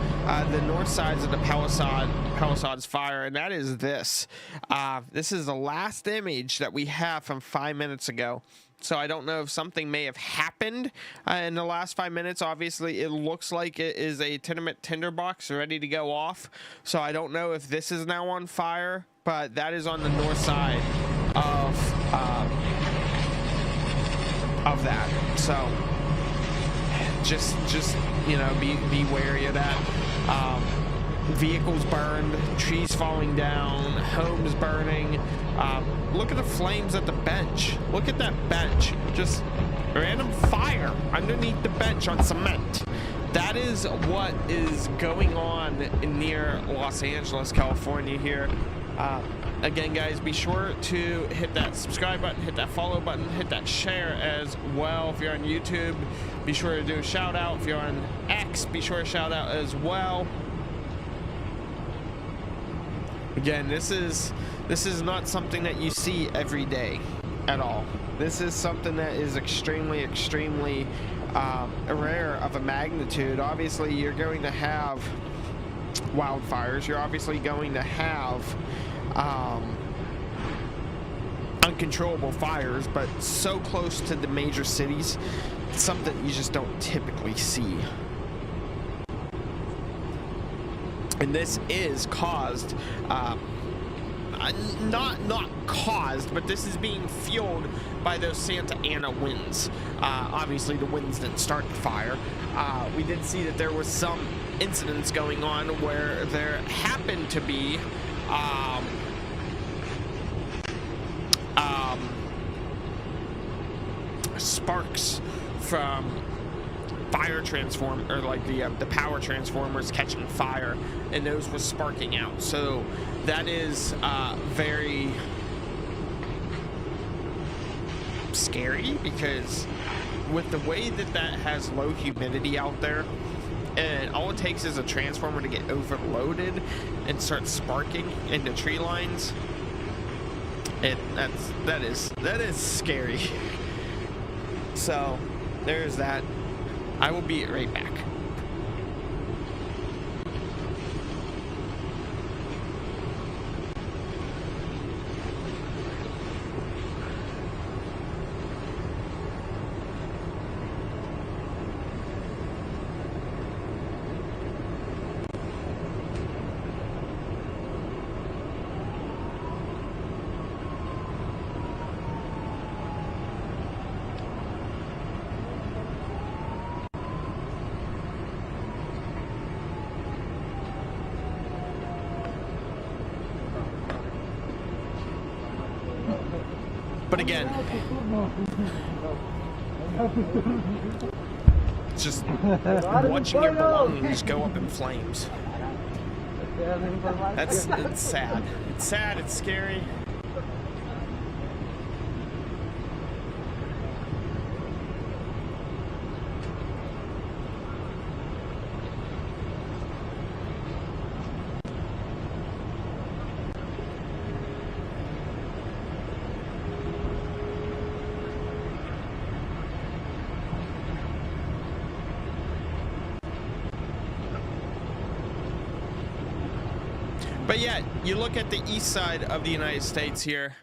the north sides of the Palisades fire, and that is this. This is the last image that we have from 5 minutes ago. So I don't know if something may have happened in the last 5 minutes. Obviously, it looks like it is a tenement tinderbox ready to go off. So I don't know if this is now on fire, but that is on the north side of that. So just you know, be wary of that. Vehicles burned, trees falling down, homes burning. Look at the flames at the bench. Look at that bench. Just random fire underneath the bench on cement. That is what is going on near Los Angeles, California here. Again, guys, be sure to hit that subscribe button, hit that follow button, hit that share as well. If you're on YouTube, be sure to do a shout out. If you're on X, be sure to shout out as well. Again, this is not something that you see every day at all. This is something that is extremely rare of a magnitude. Obviously, you're going to have wildfires. You're obviously going to have uncontrollable fires, but so close to the major cities, it's something you just don't typically see. And this is caused, not caused, but this is being fueled by those Santa Ana winds. Obviously, the winds didn't start the fire. We did see that there was some incidents going on where there happened to be sparks from fire transform, or like the power transformers catching fire, and those were sparking out. So that is very scary, because with the way that has low humidity out there, and all it takes is a transformer to get overloaded and start sparking into tree lines. That is scary. So there's that. I will be right back. But again, it's just watching your belongings go up in flames. It's sad. It's sad, it's scary. But yet, you look at the east side of the United States here,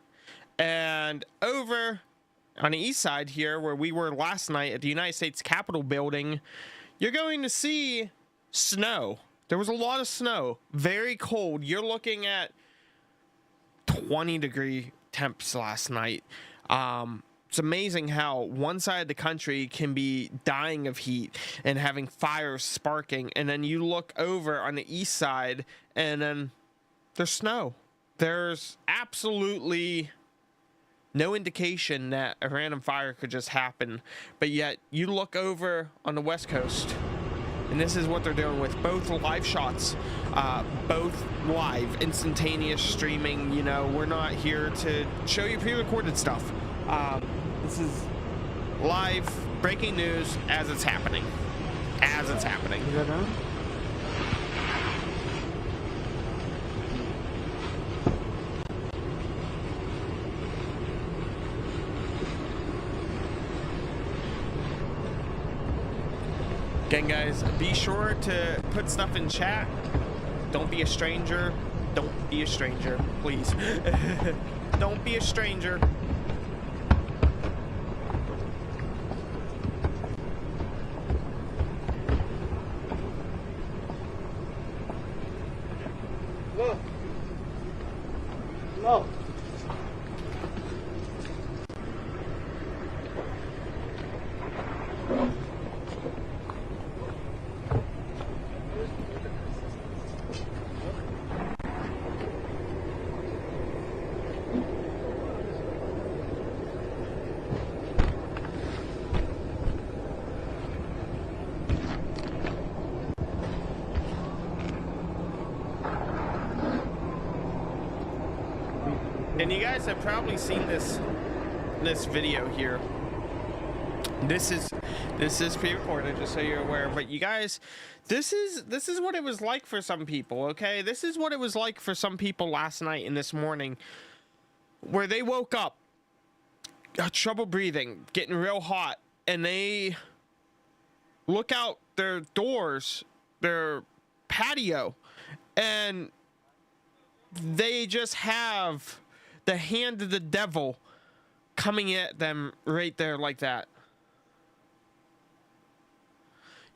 and over on the east side here, where we were last night at the United States Capitol building, you're going to see snow. There was a lot of snow, very cold. You're looking at 20-degree temps last night. It's amazing how one side of the country can be dying of heat and having fires sparking, and then you look over on the east side, and then there's snow. There's absolutely no indication that a random fire could just happen. But yet, you look over on the West Coast, and this is what they're doing with both live shots, both live, instantaneous streaming. You know, we're not here to show you pre-recorded stuff. This is live breaking news as it's happening. As it's happening. Is that done? Again, guys, be sure to put stuff in chat. Don't be a stranger. Don't be a stranger, please. Don't be a stranger. Look. No. And you guys have probably seen this video here. This is pre-recorded, just so you're aware. But you guys, this is what it was like for some people. Okay, this is what it was like for some people last night and this morning, where they woke up, got trouble breathing, getting real hot, and they look out their doors, their patio, and they just have the hand of the devil coming at them right there like that.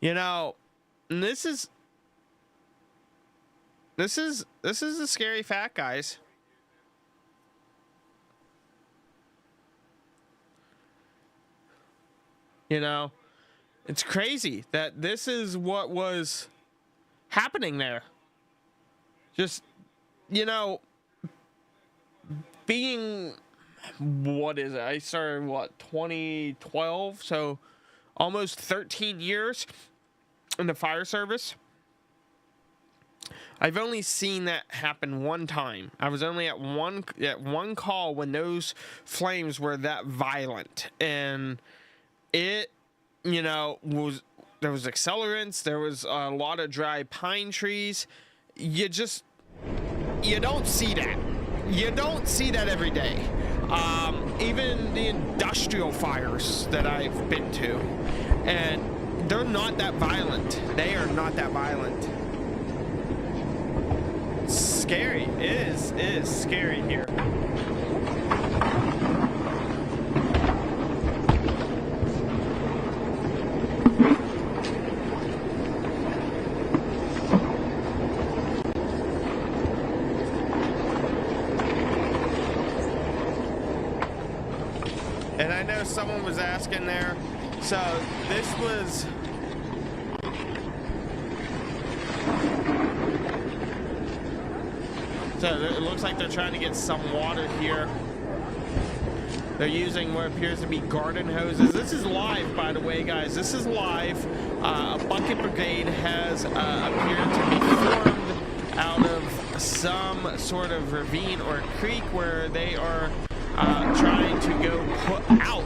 You know, and this is a scary fact, guys. You know, it's crazy that this is what was happening there. Just, you know, being, what is it? I started, 2012? So almost 13 years in the fire service. I've only seen that happen one time. I was only at one call when those flames were that violent, and it, you know, there was accelerants, there was a lot of dry pine trees. You don't see that. You don't see that every day. Even the industrial fires that I've been to, and they're not that violent. They are not that violent. It's scary. It is scary here. And I know someone was asking there, so this was... So it looks like they're trying to get some water here. They're using what appears to be garden hoses. This is live, by the way, guys. This is live. A bucket brigade has appeared to be formed out of some sort of ravine or creek where they are trying to go put out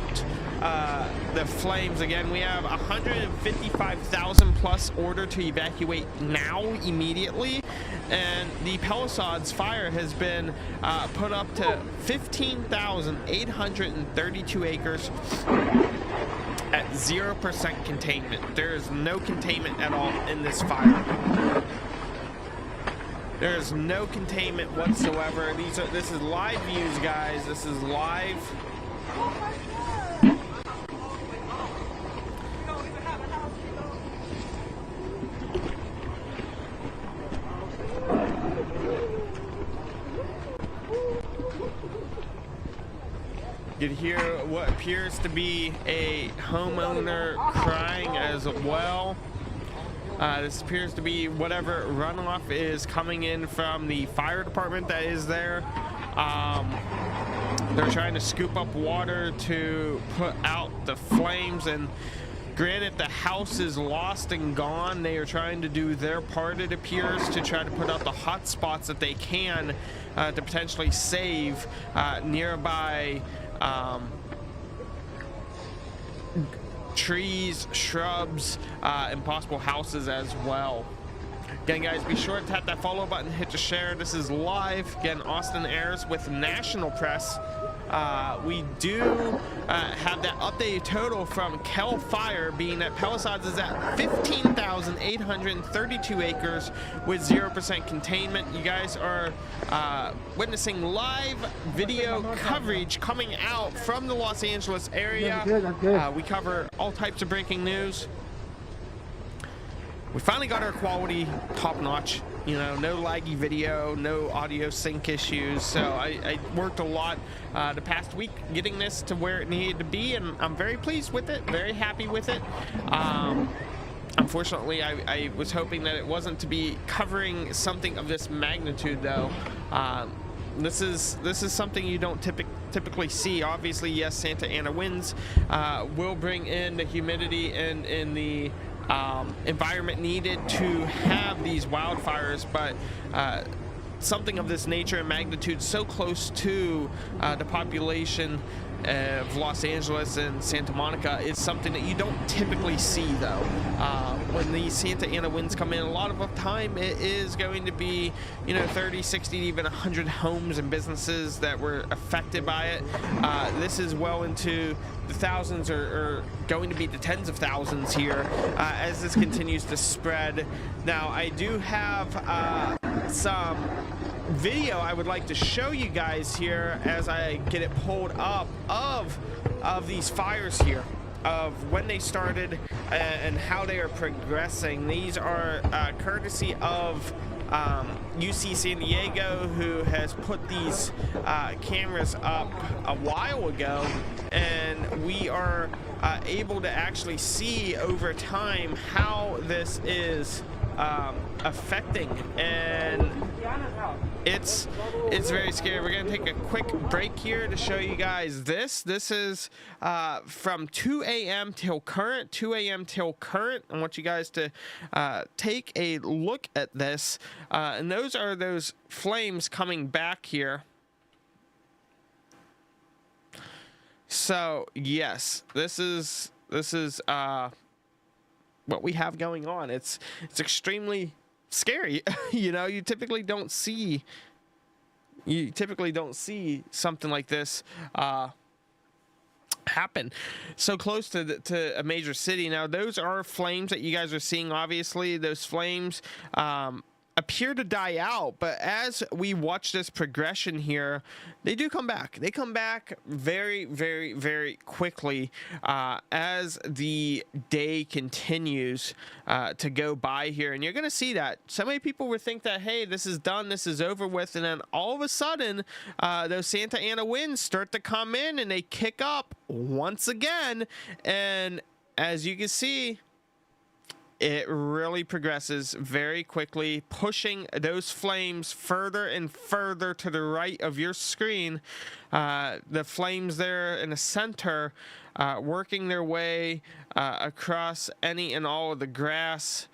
the flames. Again, we have 155,000 plus order to evacuate now immediately, and the Palisades fire has been put up to 15,832 acres at 0% containment. There is no containment at all in this fire. There is no containment whatsoever. This is live views, guys. This is live. You can hear what appears to be a homeowner crying as well. This appears to be whatever runoff is coming in from the fire department that is there. They're trying to scoop up water to put out the flames, and granted, the house is lost and gone. They are trying to do their part, it appears, to try to put out the hot spots that they can to potentially save nearby trees, shrubs, and possible houses as well. Again, guys, be sure to tap that follow button, hit the share. This is live. Again, Austin Airs with National Press. We do have that updated total from Cal Fire, being that Palisades is at 15,832 acres with 0% containment. You guys are witnessing live video coverage coming out from the Los Angeles area. We cover all types of breaking news. We finally got our quality top notch, you know, no laggy video, no audio sync issues. So I worked a lot the past week getting this to where it needed to be, and I'm very pleased with it, very happy with it. Unfortunately, I was hoping that it wasn't to be covering something of this magnitude, though. This is something you don't typically see. Obviously, yes, Santa Ana winds will bring in the humidity and in the environment needed to have these wildfires, but something of this nature and magnitude so close to the population of Los Angeles and Santa Monica is something that you don't typically see, though. When the Santa Ana winds come in, a lot of the time it is going to be, you know, 30, 60, even 100 homes and businesses that were affected by it. This is well into the thousands, or going to be the tens of thousands here as this continues to spread. Now, I do have some video I would like to show you guys here as I get it pulled up of these fires here, of when they started and how they are progressing. These are courtesy of UC San Diego, who has put these cameras up a while ago, and we are able to actually see over time how this is affecting, and it's very scary. We're gonna take a quick break here to show you guys this. This is from 2 a.m. till current. 2 a.m. till current. I want you guys to take a look at this, and those are those flames coming back here. So yes, this is what we have going on. It's extremely scary. You know, you typically don't see something like this happen so close to a major city. Now, those are flames that you guys are seeing. Obviously, those flames appear to die out, but as we watch this progression here, they do come back. They come back very, very, very quickly as the day continues to go by here. And you're going to see that so many people would think that, hey, this is done, this is over with, and then all of a sudden those Santa Ana winds start to come in and they kick up once again. And as you can see, it really progresses very quickly, pushing those flames further and further to the right of your screen. The flames there in the center working their way across any and all of the grass,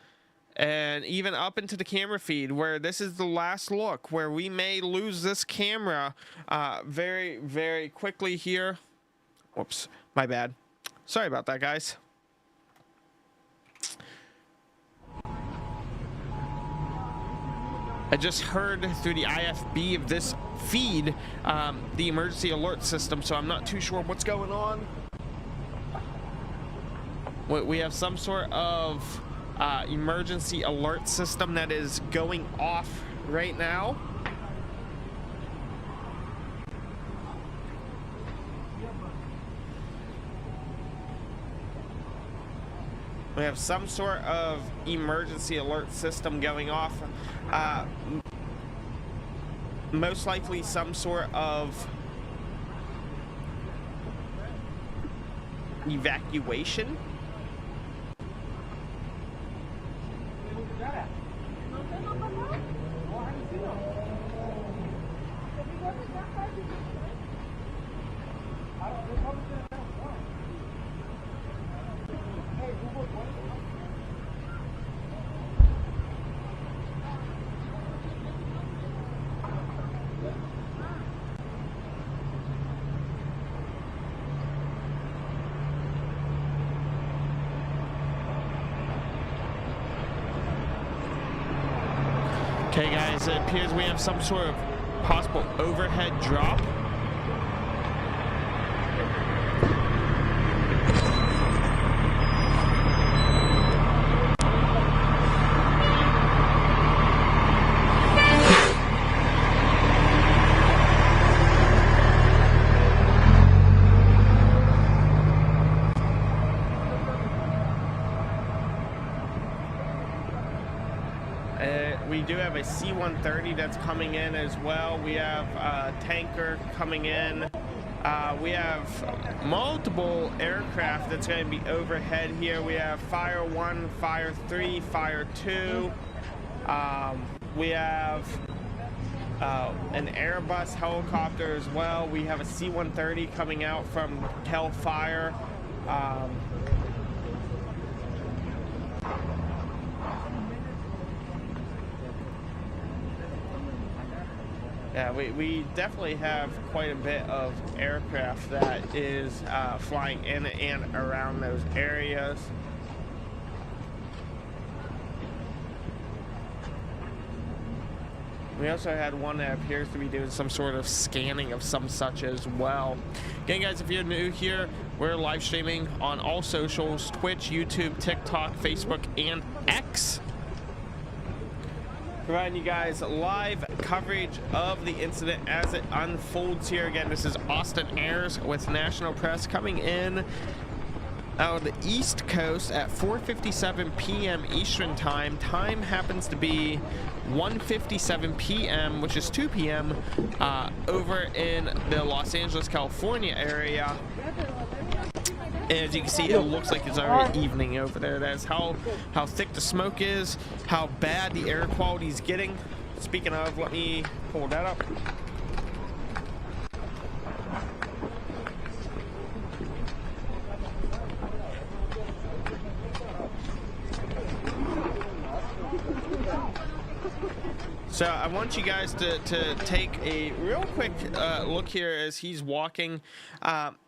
and even up into the camera feed, where this is the last look, where we may lose this camera very, very quickly here. Whoops, my bad. Sorry about that, guys. I just heard through the IFB of this feed the emergency alert system, so I'm not too sure what's going on. We have some sort of emergency alert system that is going off right now. We have some sort of emergency alert system going off. Most likely some sort of evacuation. Okay, guys, it appears we have some sort of possible overhead drop. We do have a C-130 that's coming in as well. We have a tanker coming in. We have multiple aircraft that's going to be overhead here. We have Fire 1, Fire 3, Fire 2. We have an Airbus helicopter as well. We have a C-130 coming out from Cal Fire. Yeah, we definitely have quite a bit of aircraft that is flying in and around those areas. We also had one that appears to be doing some sort of scanning of some such as well. Again, guys, if you're new here, we're live streaming on all socials: Twitch, YouTube, TikTok, Facebook, and X. Providing you guys live coverage of the incident as it unfolds here. Again, this is Austin Ayers with National Press coming in out of the East Coast at 4:57 p.m. Eastern Time. Time happens to be 1:57 p.m., which is 2 p.m. Over in the Los Angeles, California area. As you can see, it looks like it's already evening over there. That's how thick the smoke is, how bad the air quality is getting. Speaking of, let me pull that up. So I want you guys to take a real quick look here as he's walking.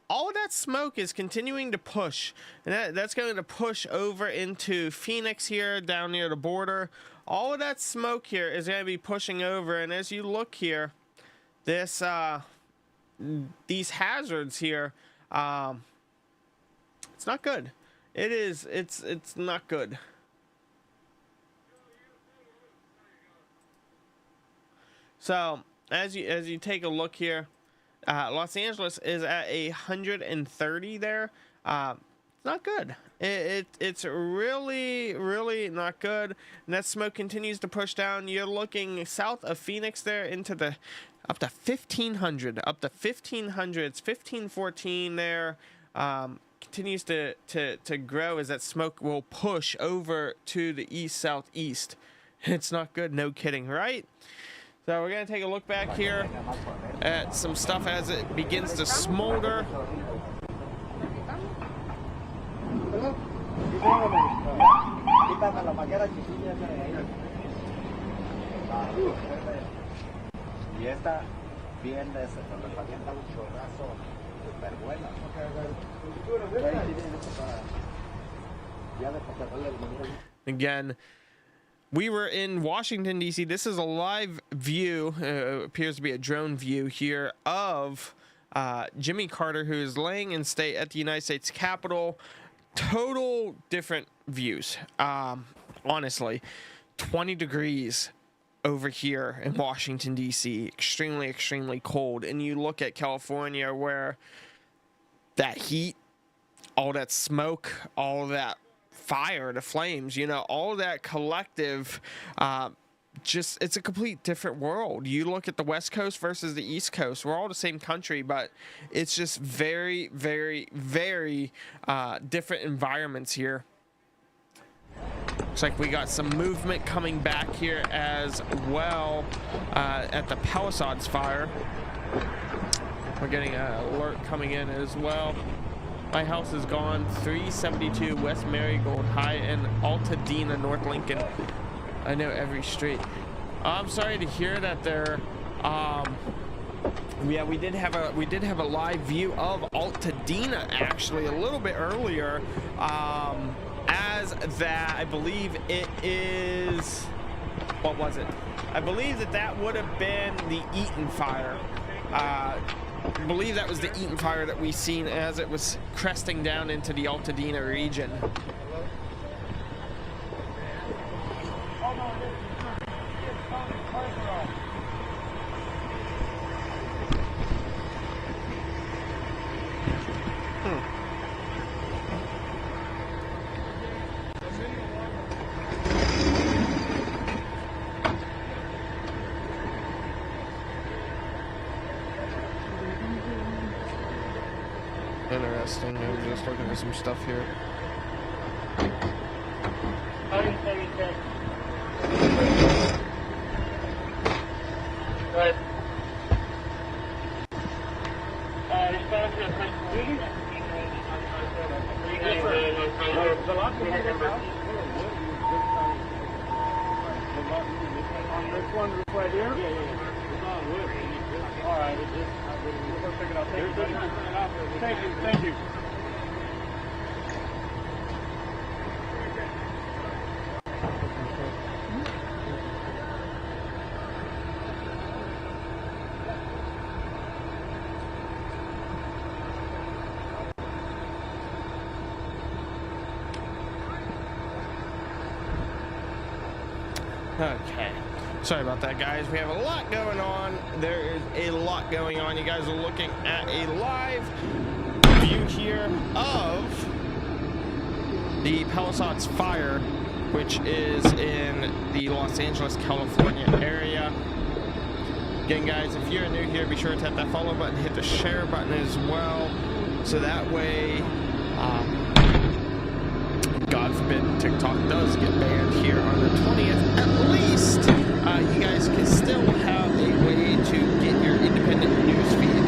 all of that smoke is continuing to push, and that's going to push over into Phoenix here, down near the border. All of that smoke here is going to be pushing over, and as you look here, this these hazards here, it's not good. It's not good. So as you take a look here, Los Angeles is at 130 there. It's not good. It's really not good. And that smoke continues to push down. You're looking south of Phoenix there into the up to 1500, up to 1500. It's 1514 there. Continues to grow as that smoke will push over to the east southeast. It's not good, no kidding, right? So we're gonna take a look back here at some stuff as it begins to smolder. Again, we were in Washington, D.C. This is a live view, appears to be a drone view here, of Jimmy Carter, who is laying in state at the United States Capitol. Total different views. Honestly, 20 degrees over here in Washington, D.C. Extremely cold. And you look at California, where that heat, all that smoke, all that fire, the flames, you know, all that collective, just, it's a complete different world. You look at the West Coast versus the East Coast. We're all the same country, but it's just very different environments here. Looks like we got some movement coming back here as well at the Palisades fire. We're getting an alert coming in as well. My house is gone. 372 West Marigold High in Altadena, North Lincoln. I know every street. I'm sorry to hear that they're yeah, we did have a live view of Altadena actually a little bit earlier. As that, I believe it is, what was it? I believe that would have been the Eaton fire. I believe that was the Eaton fire that we seen as it was cresting down into the Altadena region. Interesting. I was just looking at some stuff here. Right. This one right here? All right. We'll pick it up. Thank you. Okay. Sorry about that, guys. We have a lot going on. There is a lot going on. You guys are looking at a live view here of the Palisades fire, which is in the Los Angeles, California area. Again, guys, if you're new here, be sure to hit that follow button, hit the share button as well, so that way, God forbid TikTok does get banned here on the 20th, at least you guys can still have a way to get your independent news feed.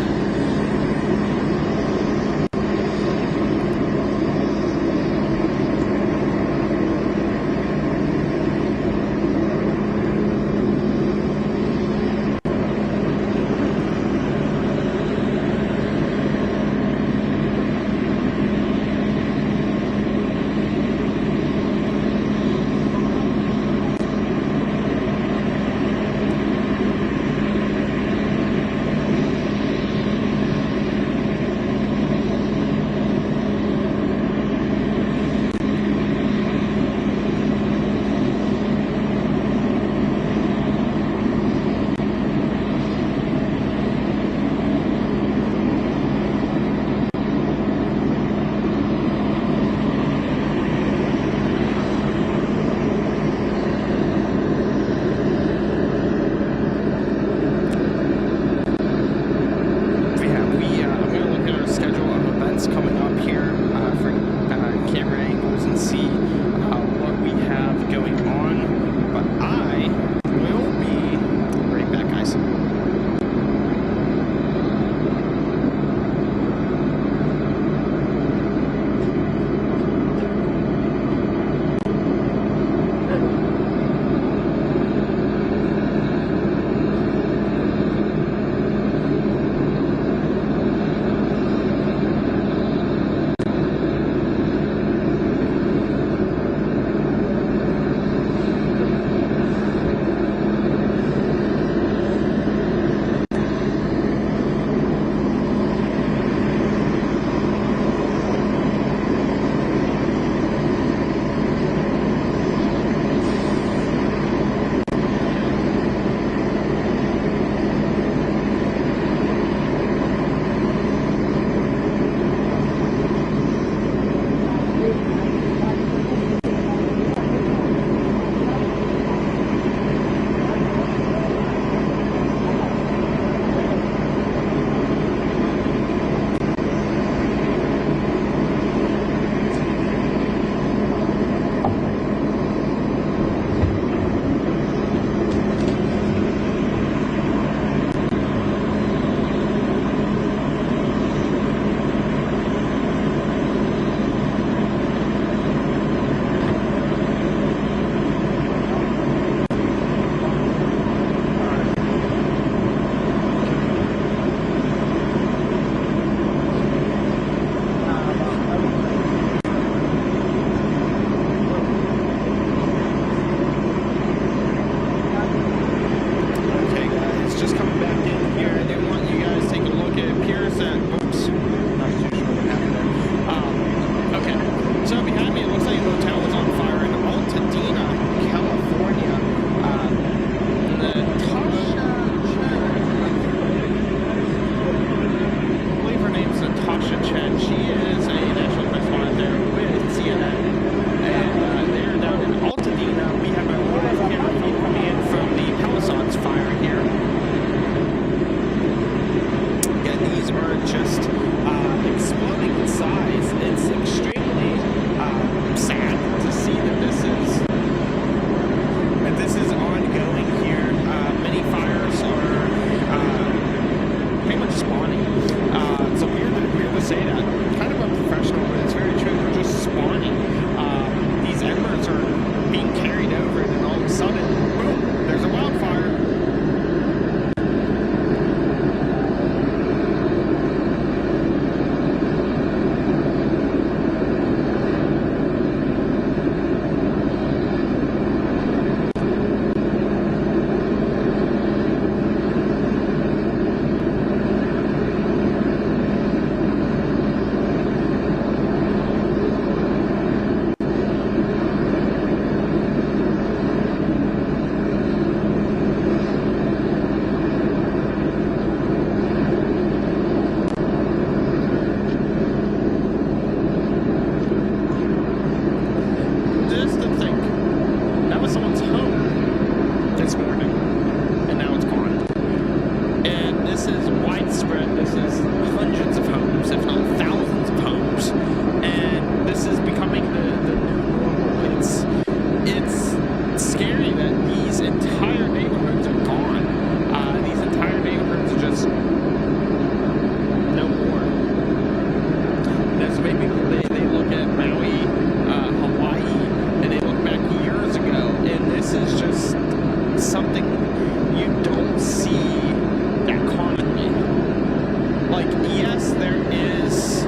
this is hundreds of homes, if not thousands of homes, and this is becoming the new normal. It's scary that these entire neighborhoods are gone. These entire neighborhoods are just no more. And that's maybe they look at Maui, Hawaii, and they look back years ago, and this is just something you don't see that commonly. Like, yes, there is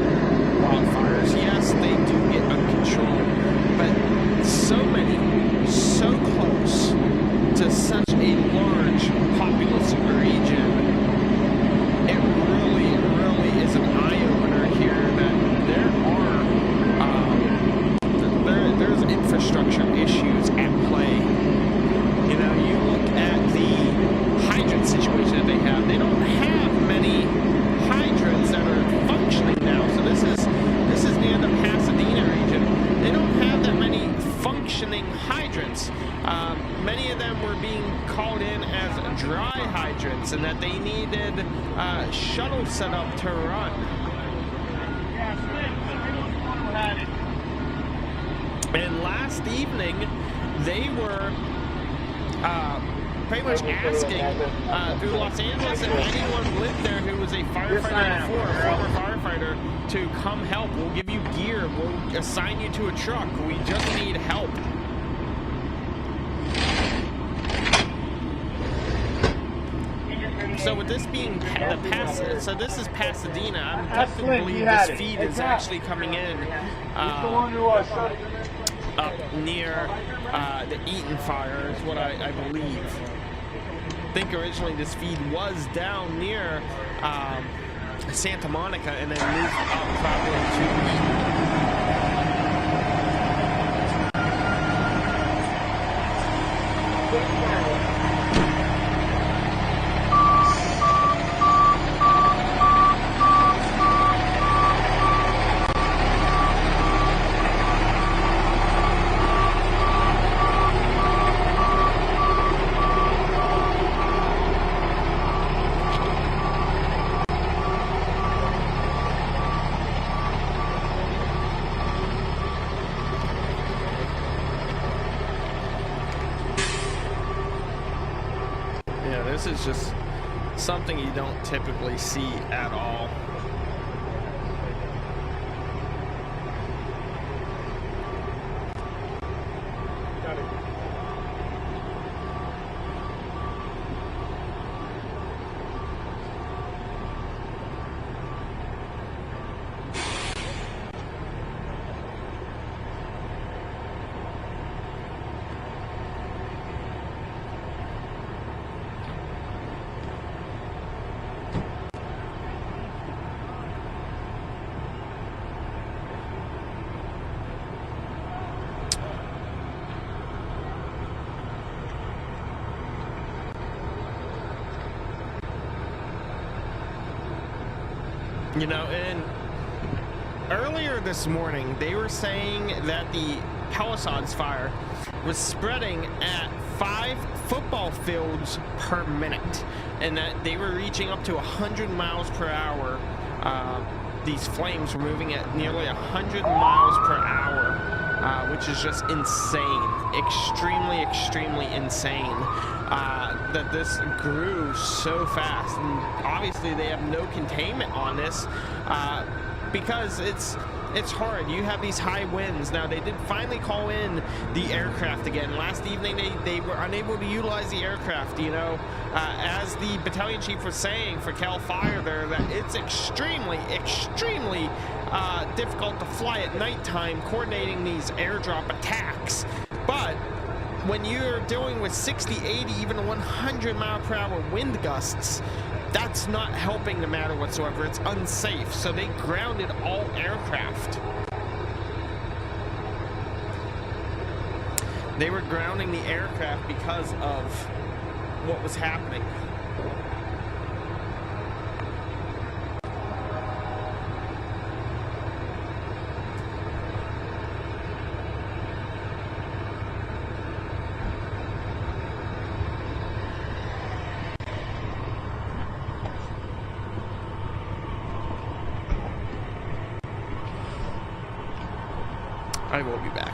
wildfires. Yes, they do get uncontrolled, but so many, so close to such a large populous region, it really is an eye-opener here that there's infrastructure issues at play. You know, you look at the hydrant situation that they have. They don't have many hydrants that are functioning now. So this is near the Pasadena region. They don't have that many functioning hydrants. Many of them were being called in as dry hydrants, and that they needed shuttle set up to run. And last evening, they were pretty much asking through Los Angeles if anyone lived there who was a firefighter before, a former firefighter, to come help. We'll give you gear. We'll assign you to a truck. We just need help. So with this being so this is Pasadena. I'm tempted to believe this feed is actually coming in up near the Eaton fire is what I believe. I think originally this feed was down near Santa Monica and then moved up probably to This is just something you don't typically see at all. You know, and earlier this morning, they were saying that the Palisades fire was spreading at 5 football fields per minute, and that they were reaching up to 100 miles per hour. These flames were moving at nearly 100 miles per hour, which is just insane. Extremely insane. That this grew so fast, and obviously they have no containment on this because it's hard. You have these high winds. Now, they did finally call in the aircraft again. Last evening they were unable to utilize the aircraft, you know, as the battalion chief was saying for Cal Fire there, that it's extremely difficult to fly at nighttime coordinating these airdrop attacks. But when you're dealing with 60, 80, even 100 mile per hour wind gusts, that's not helping the matter whatsoever. It's unsafe. So they grounded all aircraft. They were grounding the aircraft because of what was happening. I will be back.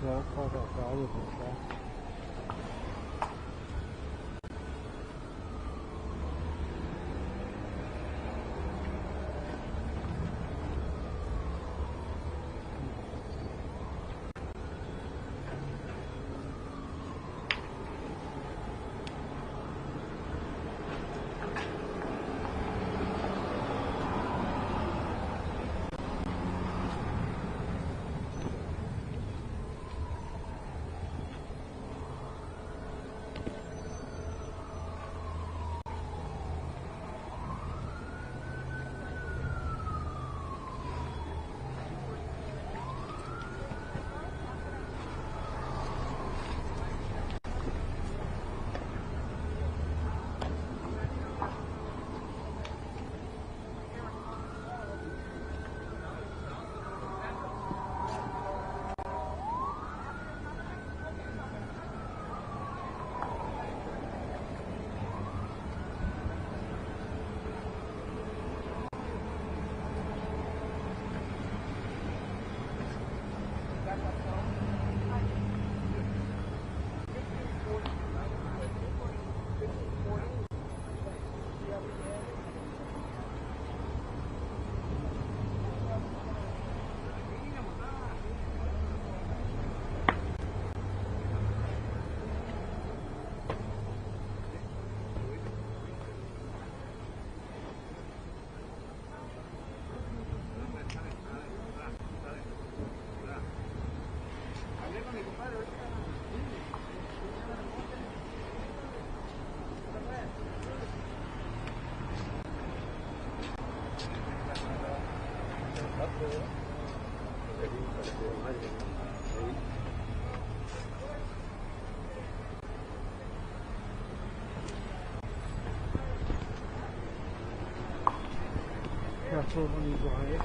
Ja, gerade auf der Autobahn, ja. That's what we need to hire.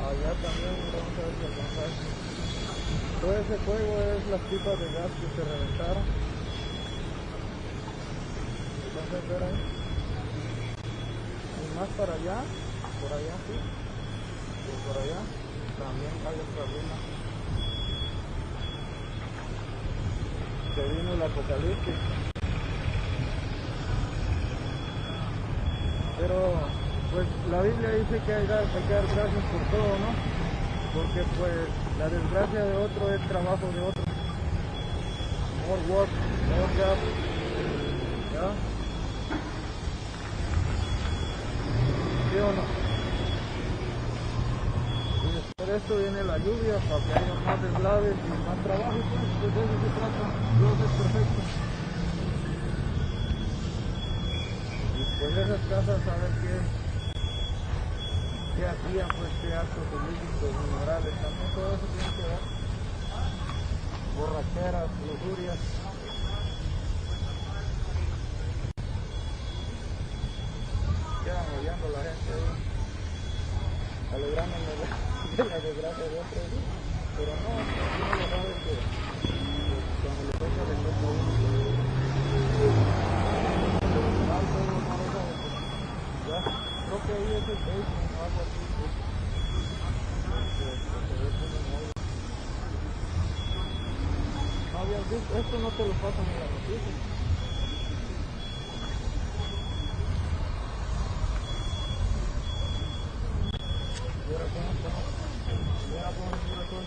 Allá también vamos a ver si alcanzamos. Todo ese fuego es las pipas de gas que se reventaron. ¿Pueden ver ahí? Y más para allá, por allá sí, y por allá también hay otra luna. Se vino el apocalipsis. Pero pues la Biblia dice que hay que dar gracias por todo, ¿no? Porque pues la desgracia de otro es trabajo de otro. More work, more job. ¿Ya? ¿Sí o no? Y después de esto viene la lluvia para que haya más deslaves y más trabajo, pues de eso se trata. Dios es perfecto. Y pues esas casas, ¿saben qué hacían? Pues qué actos ilícitos, inmorales, también todo eso tiene que ver. Borracheras, lujurias. Quedan odiando la gente ahí, alegrándome de la desgracia de otros, pero no, uno lo sabe que cuando le toca a uno. Ya, creo que ahí es el basement o algo así. No habías visto, esto no te lo pasan en las noticias. Y ahora cómo estamos, y ahora cómo se mira todo.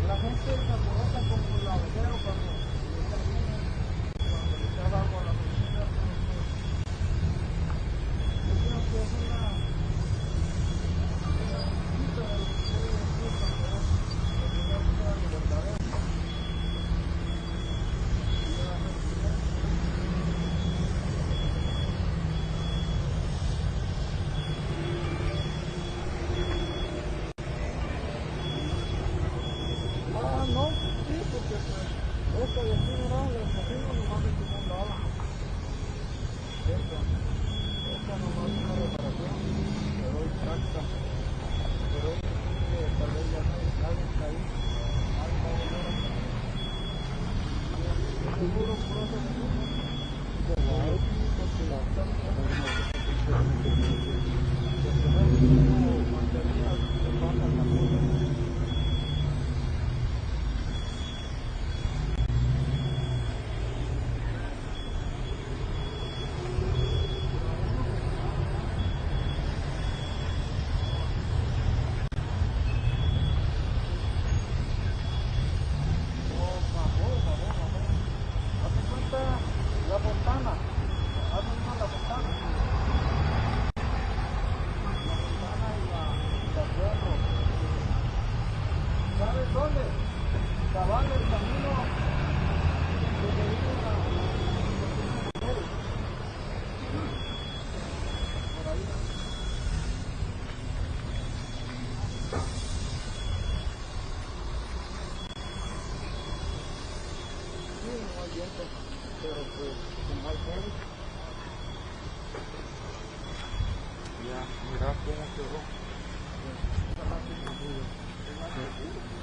La gente se alborota con el lavadero cuando está abajo a la piscina. Yo creo que es una no, sí, porque pues, esto de aquí, ¿verdad? Los cocinos nomás es como un dólar. Esta nomás es una reparación, le doy taxa. Pero esto sí que tal vez ya nadie está ahí. Nadie va a volver a estar. Seguro, puro seguro. Pero ahí sí, porque la mantenía se pasa la cosa. La fontana, hacen una la fontana. La fontana y la cerro. ¿Sabes dónde? Cabal el camino que se vive la por ahí. Sí, no hay viento. Pero pues como hay gente, ya, mira cómo quedó. Está más seguro. Es más seguro.